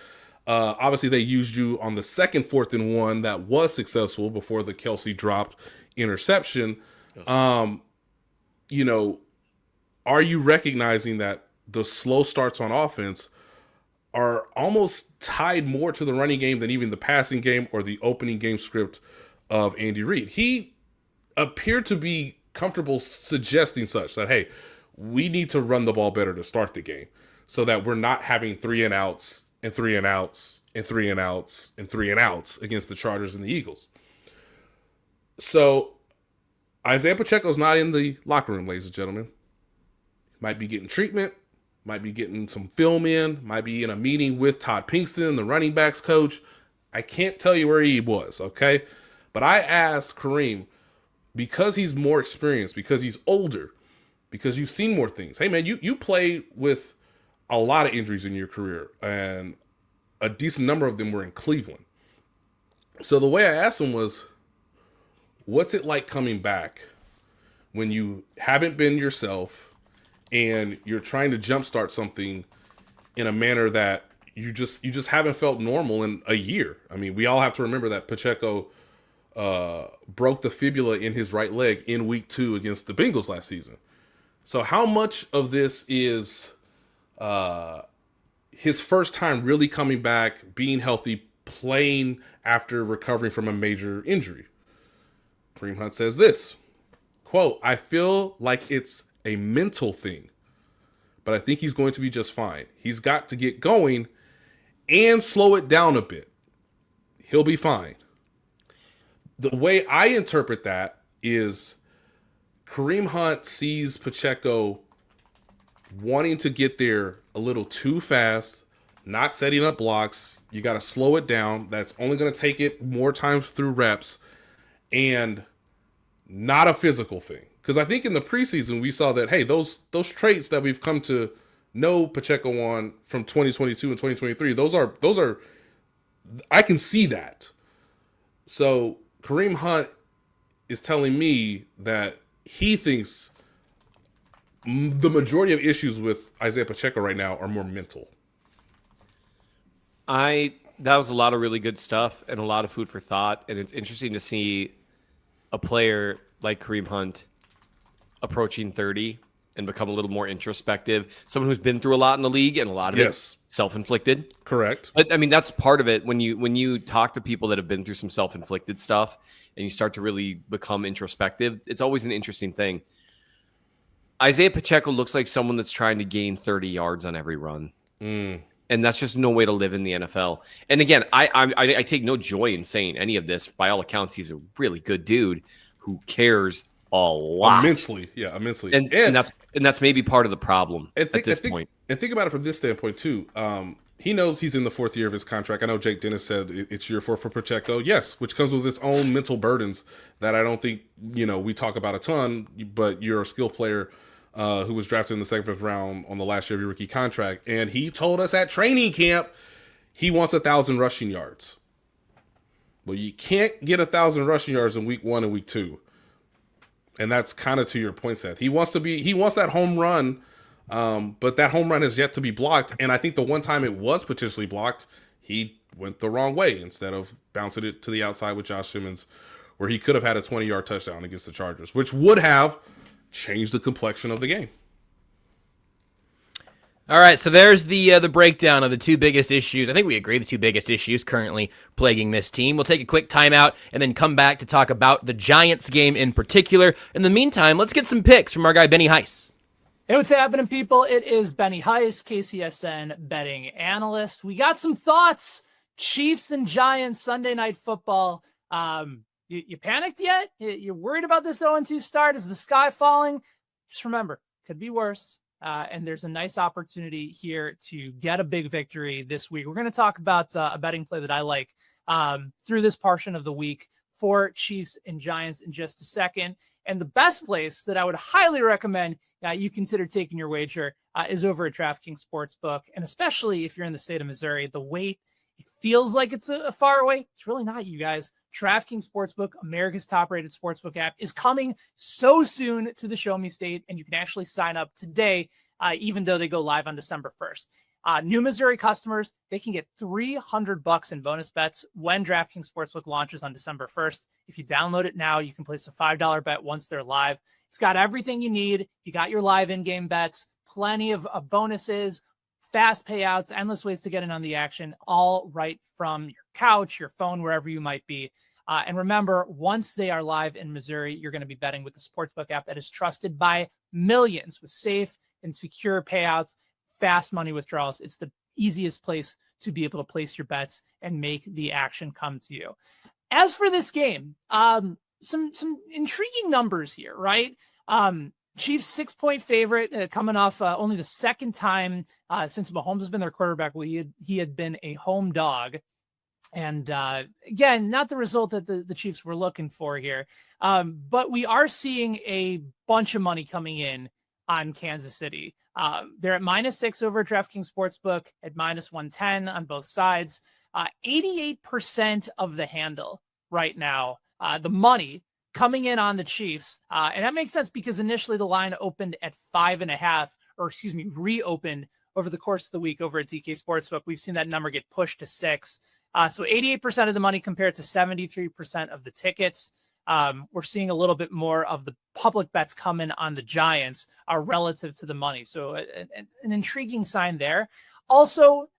Obviously, they used you on the second 4th and 1 that was successful before the Kelsey dropped interception. You know, are you recognizing that the slow starts on offense are almost tied more to the running game than even the passing game or the opening game script of Andy Reid? He appeared to be comfortable suggesting such that, hey, we need to run the ball better to start the game so that we're not having 3 and outs and 3 and outs and 3 and outs and 3 and outs against the Chargers and the Eagles. So Isaiah Pacheco's not in the locker room, ladies and gentlemen. Might be getting treatment, might be getting some film in, might be in a meeting with Todd Pinkston, the running backs coach. I can't tell you where he was, okay? But I asked Kareem, because he's more experienced, because he's older, because you've seen more things. Hey, man, you play with a lot of injuries in your career, and a decent number of them were in Cleveland. So the way I asked him was, what's it like coming back when you haven't been yourself and you're trying to jumpstart something in a manner that you just haven't felt normal in a year? I mean, we all have to remember that Pacheco broke the fibula in his right leg in week 2 against the Bengals last season. So how much of this is his first time really coming back, being healthy, playing after recovering from a major injury? Kareem Hunt says this, quote, I feel like it's a mental thing, but I think he's going to be just fine. He's got to get going and slow it down a bit. He'll be fine. The way I interpret that is Kareem Hunt sees Pacheco wanting to get there a little too fast, not setting up blocks. You got to slow it down. That's only going to take it more times through reps, and not a physical thing. Because I think in the preseason we saw that, hey, those traits that we've come to know Pacheco on from 2022 and 2023, those are I can see that. So Kareem Hunt is telling me that he thinks the majority of issues with Isaiah Pacheco right now are more mental. That was a lot of really good stuff and a lot of food for thought. And it's interesting to see a player like Kareem Hunt approaching 30 and become a little more introspective. Someone who's been through a lot in the league, and a lot of it's self-inflicted. Correct. But I mean, that's part of it. When you talk to people that have been through some self-inflicted stuff and you start to really become introspective, it's always an interesting thing. Isaiah Pacheco looks like someone that's trying to gain 30 yards on every run. And that's just no way to live in the NFL. And again, I take no joy in saying any of this. By all accounts, he's a really good dude who cares a lot. Immensely. Yeah, immensely. And that's maybe part of the problem at this point. And think about it from this standpoint, too. He knows he's in the 4th year of his contract. I know Jake Dennis said it's year 4 for Pacheco. Yes, which comes with its own mental burdens that I don't think, we talk about a ton, but you're a skill player who was drafted in the 7th round on the last year of your rookie contract. And he told us at training camp he wants 1,000 rushing yards. Well, you can't get 1,000 rushing yards in week 1 and week 2. And that's kind of to your point, Seth. He wants that home run, but that home run has yet to be blocked. And I think the one time it was potentially blocked, he went the wrong way instead of bouncing it to the outside with Josh Simmons, where he could have had a 20-yard touchdown against the Chargers, which would have changed the complexion of the game. All right, so there's the breakdown of the two biggest issues. I think we agree the two biggest issues currently plaguing this team. We'll take a quick timeout and then come back to talk about the Giants game in particular. In the meantime, let's get some picks from our guy Benny Heiss. Hey, what's happening, people? It is Benny Heiss, KCSN betting analyst. We got some thoughts. Chiefs and Giants Sunday Night Football. You panicked yet? You're worried about this 0-2 start? Is the sky falling? Just remember, could be worse. And there's a nice opportunity here to get a big victory this week. We're going to talk about a betting play that I like through this portion of the week for Chiefs and Giants in just a second. And the best place that I would highly recommend you consider taking your wager is over at DraftKings Sportsbook. And especially if you're in the state of Missouri, the wait, it feels like it's a far away. It's really not, you guys. DraftKings Sportsbook, America's top-rated sportsbook app, is coming so soon to the Show Me State, and you can actually sign up today, even though they go live on December 1st. New Missouri customers, they can get $300 in bonus bets when DraftKings Sportsbook launches on December 1st. If you download it now, you can place a $5 bet once they're live. It's got everything you need. You got your live in-game bets, plenty of bonuses, fast payouts, endless ways to get in on the action, all right from your couch, your phone, wherever you might be. And remember, once they are live in Missouri, you're going to be betting with the Sportsbook app that is trusted by millions with safe and secure payouts, fast money withdrawals. It's the easiest place to be able to place your bets and make the action come to you. As for this game, some intriguing numbers here, right? Chiefs 6-point favorite, coming off only the second time since Mahomes has been their quarterback. Well, he had been a home dog. And again, not the result that the Chiefs were looking for here. But we are seeing a bunch of money coming in on Kansas City. They're at -6 over at DraftKings Sportsbook, at -110 on both sides. 88% of the handle right now, the money coming in on the Chiefs. And that makes sense because initially the line opened at 5.5, reopened over the course of the week over at DK Sportsbook. We've seen that number get pushed to 6. So 88% of the money compared to 73% of the tickets. We're seeing a little bit more of the public bets come in on the Giants relative to the money. So an intriguing sign there. Also,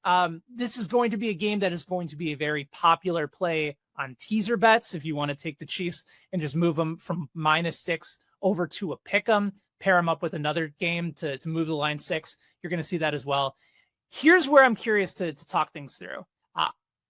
this is going to be a game that is going to be a very popular play on teaser bets. If you want to take the Chiefs and just move them from -6 over to a pick 'em, pair them up with another game to move the line 6, you're going to see that as well. Here's where I'm curious to talk things through.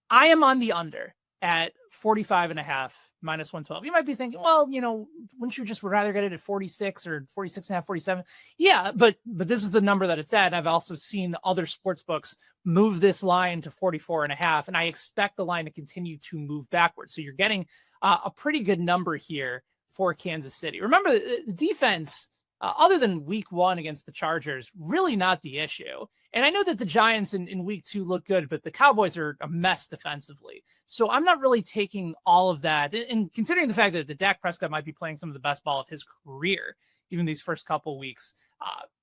I am on the under at 45.5, -112. You might be thinking, well, wouldn't you just rather get it at 46 or 46.5, 47? Yeah, but this is the number that it's at. I've also seen other sports books move this line to 44.5, and I expect the line to continue to move backwards. So you're getting a pretty good number here for Kansas City. Remember, the defense, other than week 1 against the Chargers, really not the issue. And I know that the Giants in week 2 look good, but the Cowboys are a mess defensively. So I'm not really taking all of that. And considering the fact that the Dak Prescott might be playing some of the best ball of his career, even these first couple weeks,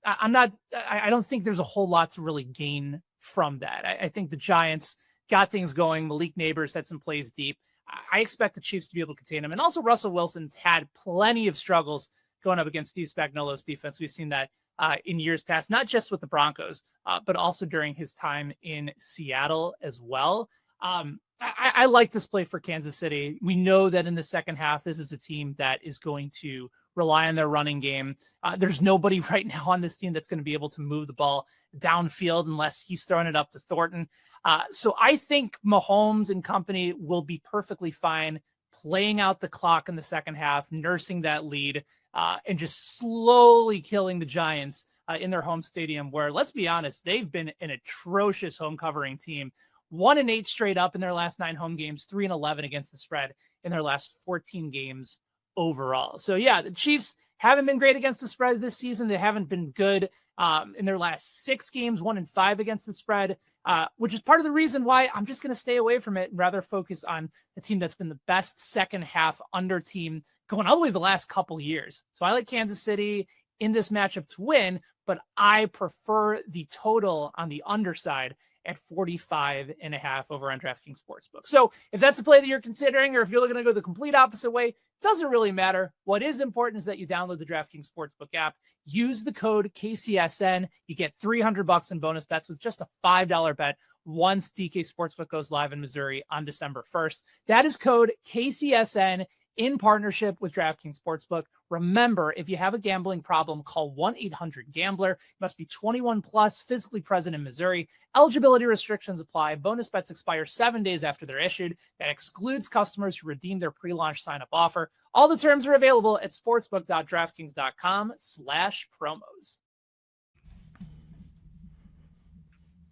I don't think there's a whole lot to really gain from that. I think the Giants got things going. Malik Neighbors had some plays deep. I expect the Chiefs to be able to contain him. And also Russell Wilson's had plenty of struggles going up against Steve Spagnuolo's defense. We've seen that in years past, not just with the Broncos, but also during his time in Seattle as well. I like this play for Kansas City. We know that in the second half, this is a team that is going to rely on their running game. There's nobody right now on this team that's going to be able to move the ball downfield unless he's throwing it up to Thornton. So I think Mahomes and company will be perfectly fine playing out the clock in the second half, nursing that lead, and just slowly killing the Giants in their home stadium where, let's be honest, they've been an atrocious home covering team. 1-8 straight up in their last 9 home games, 3-11 against the spread in their last 14 games overall. So yeah, the Chiefs haven't been great against the spread this season. They haven't been good in their last 6 games, 1-5 against the spread, which is part of the reason why I'm just going to stay away from it and rather focus on a team that's been the best second half under team going all the way the last couple years. So I like Kansas City in this matchup to win, but I prefer the total on the underside at 45.5 over on DraftKings Sportsbook. So if that's a play that you're considering, or if you're looking to go the complete opposite way, it doesn't really matter. What is important is that you download the DraftKings Sportsbook app, use the code KCSN. You get $300 in bonus bets with just a $5 bet once DK Sportsbook goes live in Missouri on December 1st. That is code KCSN in partnership with DraftKings Sportsbook. Remember, if you have a gambling problem, call 1-800-GAMBLER. You must be 21 plus, physically present in Missouri. Eligibility restrictions apply. Bonus bets expire 7 days after they're issued. That excludes customers who redeem their pre-launch sign-up offer. All the terms are available at sportsbook.draftkings.com/promos.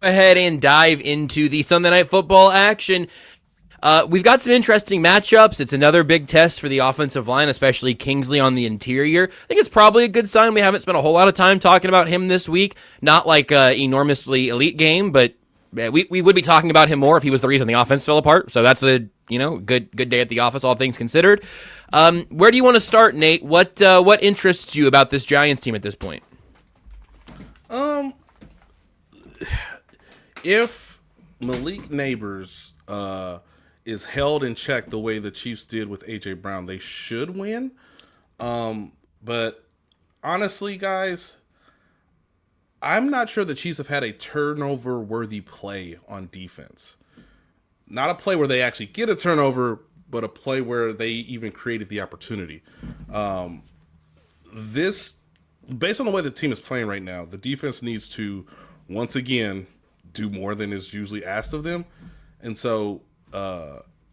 Go ahead and dive into the Sunday Night Football action. We've got some interesting matchups. It's another big test for the offensive line, especially Kingsley on the interior. I think it's probably a good sign we haven't spent a whole lot of time talking about him this week. Not like an enormously elite game, but we would be talking about him more if he was the reason the offense fell apart. So that's a good day at the office, all things considered. Where do you want to start, Nate? What interests you about this Giants team at this point? If Malik Neighbors is held in check the way the Chiefs did with A.J. Brown, they should win. But honestly, guys, I'm not sure the Chiefs have had a turnover-worthy play on defense. Not a play where they actually get a turnover, but a play where they even created the opportunity. Based on the way the team is playing right now, the defense needs to, once again, do more than is usually asked of them. And so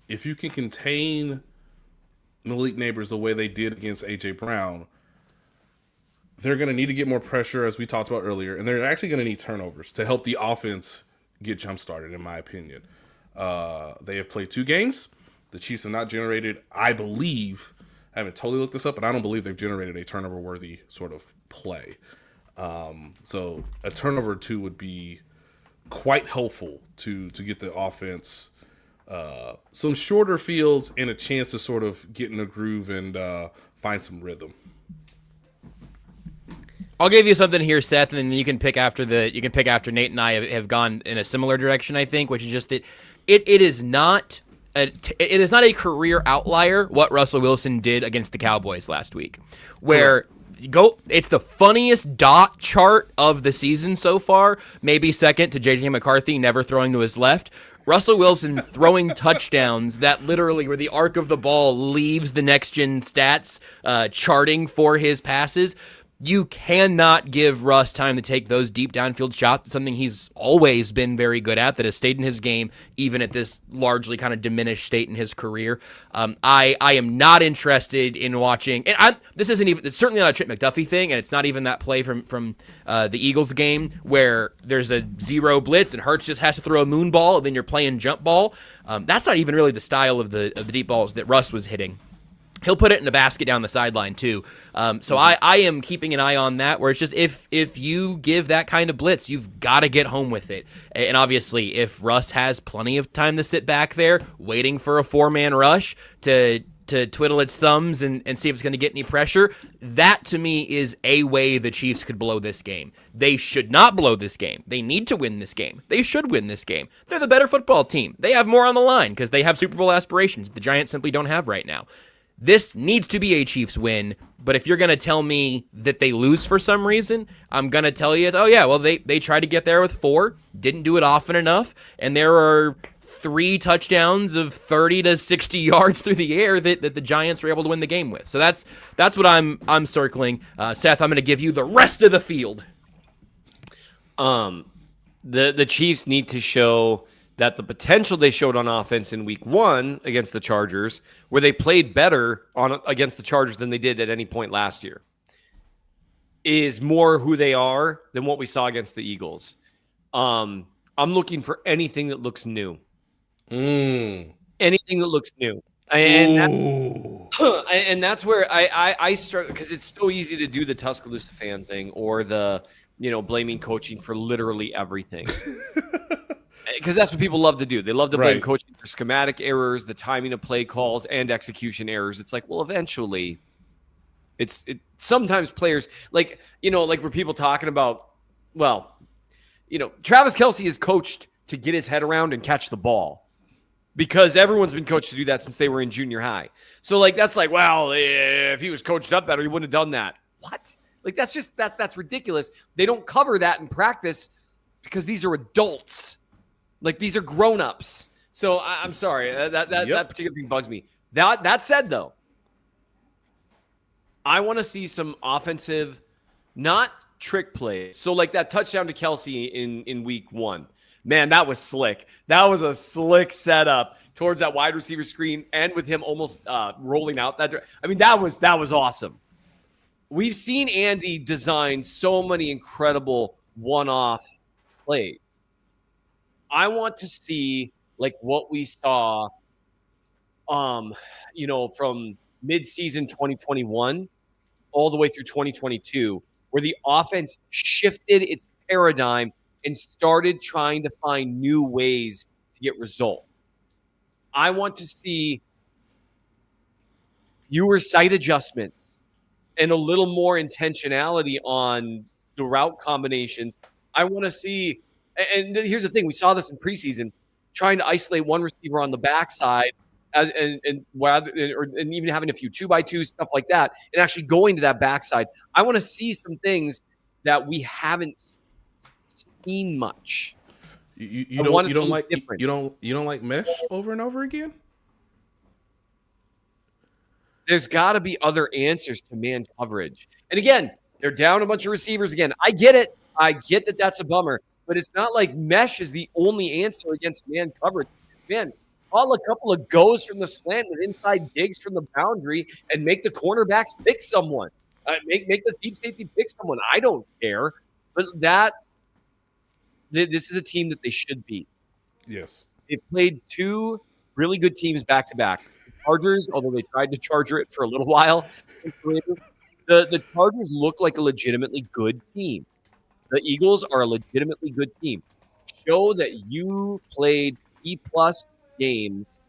if you can contain Malik Neighbors the way they did against A.J. Brown, they're going to need to get more pressure, as we talked about earlier, and they're actually going to need turnovers to help the offense get jump-started, in my opinion. They have played 2 games. The Chiefs have not generated, I believe, I haven't totally looked this up, but I don't believe they've generated a turnover-worthy sort of play. So a turnover or 2 would be quite helpful to get the offense some shorter fields and a chance to sort of get in a groove and find some rhythm. I'll give you something here, Seth, and then you can pick after Nate and I have gone in a similar direction, I think, which is just that it is not a career outlier what Russell Wilson did against the Cowboys last week, where it's the funniest dot chart of the season so far, maybe second to J.J. McCarthy never throwing to his left. Russell Wilson throwing touchdowns that literally where the arc of the ball leaves the next-gen stats charting for his passes. You cannot give Russ time to take those deep downfield shots. It's something he's always been very good at, that has stayed in his game, even at this largely kind of diminished state in his career. I am not interested in watching, and it's certainly not a Trent McDuffie thing, and it's not even that play from the Eagles game where there's a zero blitz and Hurts just has to throw a moon ball, and then you're playing jump ball. That's not even really the style of the deep balls that Russ was hitting. He'll put it in a basket down the sideline, too. So I am keeping an eye on that, where it's just if you give that kind of blitz, you've got to get home with it. And obviously, if Russ has plenty of time to sit back there waiting for a 4-man rush to twiddle its thumbs and see if it's going to get any pressure, that to me is a way the Chiefs could blow this game. They should not blow this game. They need to win this game. They should win this game. They're the better football team. They have more on the line because they have Super Bowl aspirations the Giants simply don't have right now. This needs to be a Chiefs win, but if you're going to tell me that they lose for some reason, I'm going to tell you, oh yeah, well, they tried to get there with 4, didn't do it often enough, and there are 3 touchdowns of 30 to 60 yards through the air that the Giants were able to win the game with. So that's what I'm circling. Seth, I'm going to give you the rest of the field. The Chiefs need to show that the potential they showed on offense in week 1 against the Chargers, where they played better against the Chargers than they did at any point last year, is more who they are than what we saw against the Eagles. I'm looking for anything that looks new. Anything that looks new. And that's where I start, because it's so easy to do the Tuscaloosa fan thing or the, blaming coaching for literally everything. Because that's what people love to do. They love to blame coaching for schematic errors, the timing of play calls, and execution errors. It's like, well, eventually, sometimes players, like where people talking about, Travis Kelce is coached to get his head around and catch the ball. Because everyone's been coached to do that since they were in junior high. So, like, that's like, well, if he was coached up better, he wouldn't have done that. What? Like, that's just, that's ridiculous. They don't cover that in practice because these are adults. Like, these are grown-ups. So, I'm sorry. That particular thing bugs me. That said, though, I want to see some offensive, not trick plays. So, like that touchdown to Kelsey in week 1. Man, that was slick. That was a slick setup towards that wide receiver screen, and with him almost rolling out that. I mean, that was awesome. We've seen Andy design so many incredible one-off plays. I want to see like what we saw, from mid-season 2021 all the way through 2022, where the offense shifted its paradigm and started trying to find new ways to get results. I want to see fewer sight adjustments and a little more intentionality on the route combinations. I want to see, and here's the thing, we saw this in preseason, trying to isolate one receiver on the backside and even having a few 2x2 stuff like that, and actually going to that backside. I want to see some things that we haven't seen much. You don't like mesh over and over again? There's got to be other answers to man coverage. And again, they're down a bunch of receivers again. I get it. I get that that's a bummer, but it's not like mesh is the only answer against man coverage. Man, call a couple of goes from the slant with inside digs from the boundary and make the cornerbacks pick someone. Make the deep safety pick someone. I don't care. But this is a team that they should beat. Yes. They played 2 really good teams back-to-back. The Chargers, although they tried to charger it for a little while, the Chargers look like a legitimately good team. The Eagles are a legitimately good team. Show that you played C-plus games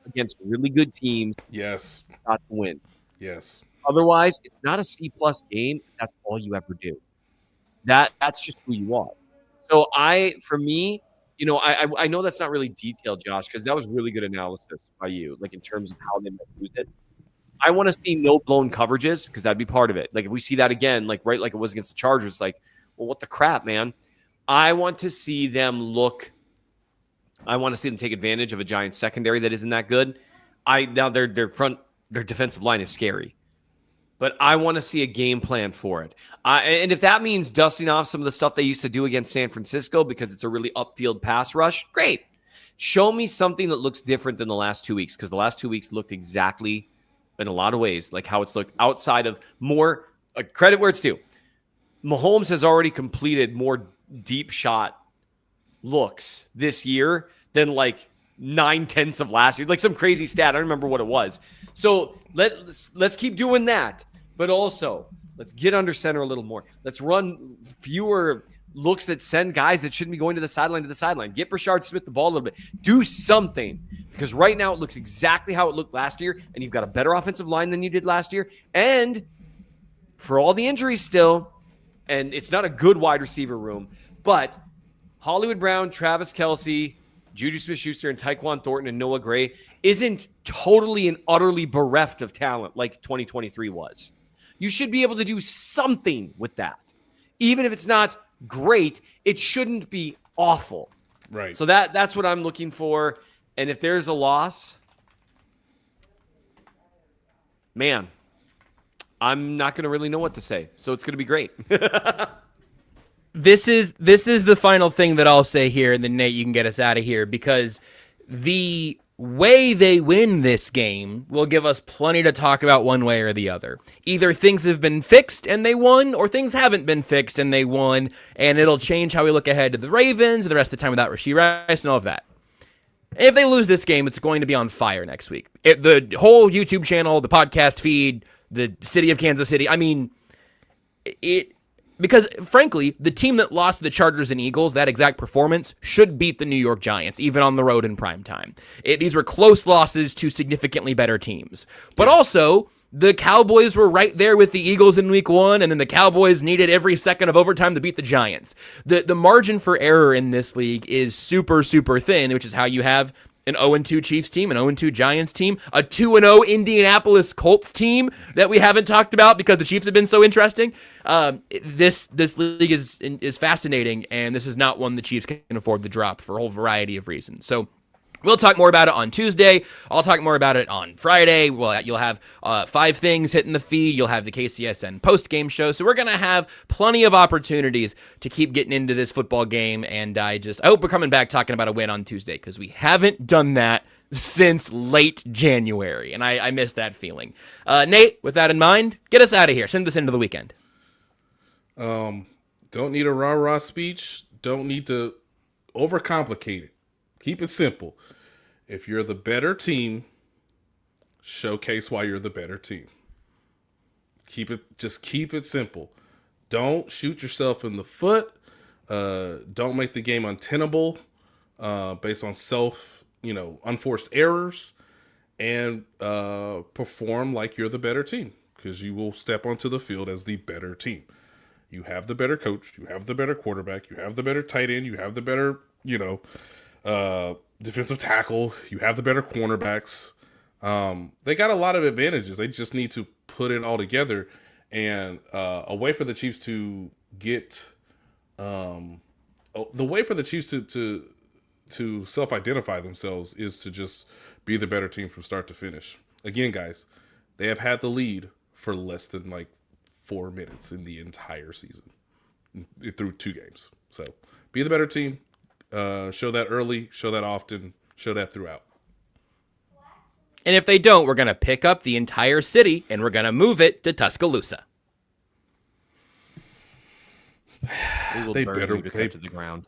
against really good teams. Yes. Not to win. Yes. Otherwise, it's not a C-plus game. That's all you ever do. That's just who you are. So for me, I know that's not really detailed, Josh, because that was really good analysis by you, like in terms of how they might use it. I want to see no blown coverages because that'd be part of it. Like if we see that again, like right like it was against the Chargers, like, well, what the crap, man? I want to see them take advantage of a Giants secondary that isn't that good. Now their defensive line is scary. But I want to see a game plan for it. And if that means dusting off some of the stuff they used to do against San Francisco because it's a really upfield pass rush, great. Show me something that looks different than the last 2 weeks, because the last 2 weeks looked exactly, in a lot of ways, like how it's looked outside of more credit where it's due. Mahomes has already completed more deep shot looks this year than like 9/10 of last year, like some crazy stat. I don't remember what it was. So let's keep doing that, but also let's get under center a little more. Let's run fewer looks that send guys that shouldn't be going to the sideline. Get Brashard Smith the ball a little bit. Do something, because right now it looks exactly how it looked last year, and you've got a better offensive line than you did last year. And for all the injuries still, and it's not a good wide receiver room, but Hollywood Brown, Travis Kelce, Juju Smith-Schuster, and Tyquan Thornton and Noah Gray isn't totally and utterly bereft of talent like 2023 was. You should be able to do something with that. Even if it's not great, it shouldn't be awful. Right. So that's what I'm looking for. And if there's a loss, man, I'm not going to really know what to say. So it's going to be great. This is the final thing that I'll say here, and then Nate, you can get us out of here, because the way they win this game will give us plenty to talk about one way or the other. Either things have been fixed and they won, or things haven't been fixed and they won, and it'll change how we look ahead to the Ravens and the rest of the time without Rashee Rice and all of that. If they lose this game, it's going to be on fire next week. The whole YouTube channel, the podcast feed, the city of Kansas City, because, frankly, the team that lost to the Chargers and Eagles, that exact performance, should beat the New York Giants, even on the road in prime time. These were close losses to significantly better teams. But also, The Cowboys were right there with the Eagles in week 1, and then the Cowboys needed every second of overtime to beat the Giants. The margin for error in this league is super, super thin, which is how you have an 0-2 Chiefs team, an 0-2 Giants team, a 2-0 Indianapolis Colts team that we haven't talked about because the Chiefs have been so interesting. This league is fascinating, and this is not one the Chiefs can afford to drop for a whole variety of reasons. So we'll talk more about it on Tuesday. I'll talk more about it on Friday. Well, you'll have 5 things hitting the feed. You'll have the KCSN post-game show. So we're going to have plenty of opportunities to keep getting into this football game. And I hope we're coming back talking about a win on Tuesday because we haven't done that since late January. And I miss that feeling. Nate, with that in mind, get us out of here. Send this into the weekend. Don't need a rah-rah speech. Don't need to overcomplicate it. Keep it simple. If you're the better team, showcase why you're the better team. Keep it simple. Don't shoot yourself in the foot. Don't make the game untenable based on unforced errors, and perform like you're the better team, because you will step onto the field as the better team. You have the better coach. You have the better quarterback. You have the better tight end. You have the better, defensive tackle. You have the better cornerbacks. They got a lot of advantages. They just need to put it all together. And a way for the Chiefs to get the way for the Chiefs to self-identify themselves is to just be the better team from start to finish. Again, guys, they have had the lead for less than 4 minutes in the entire season through 2 games. So be the better team. Show that early, show that often, show that throughout. And if they don't, we're going to pick up the entire city and we're going to move it to Tuscaloosa. We will They burn better- Nugget they- to the ground.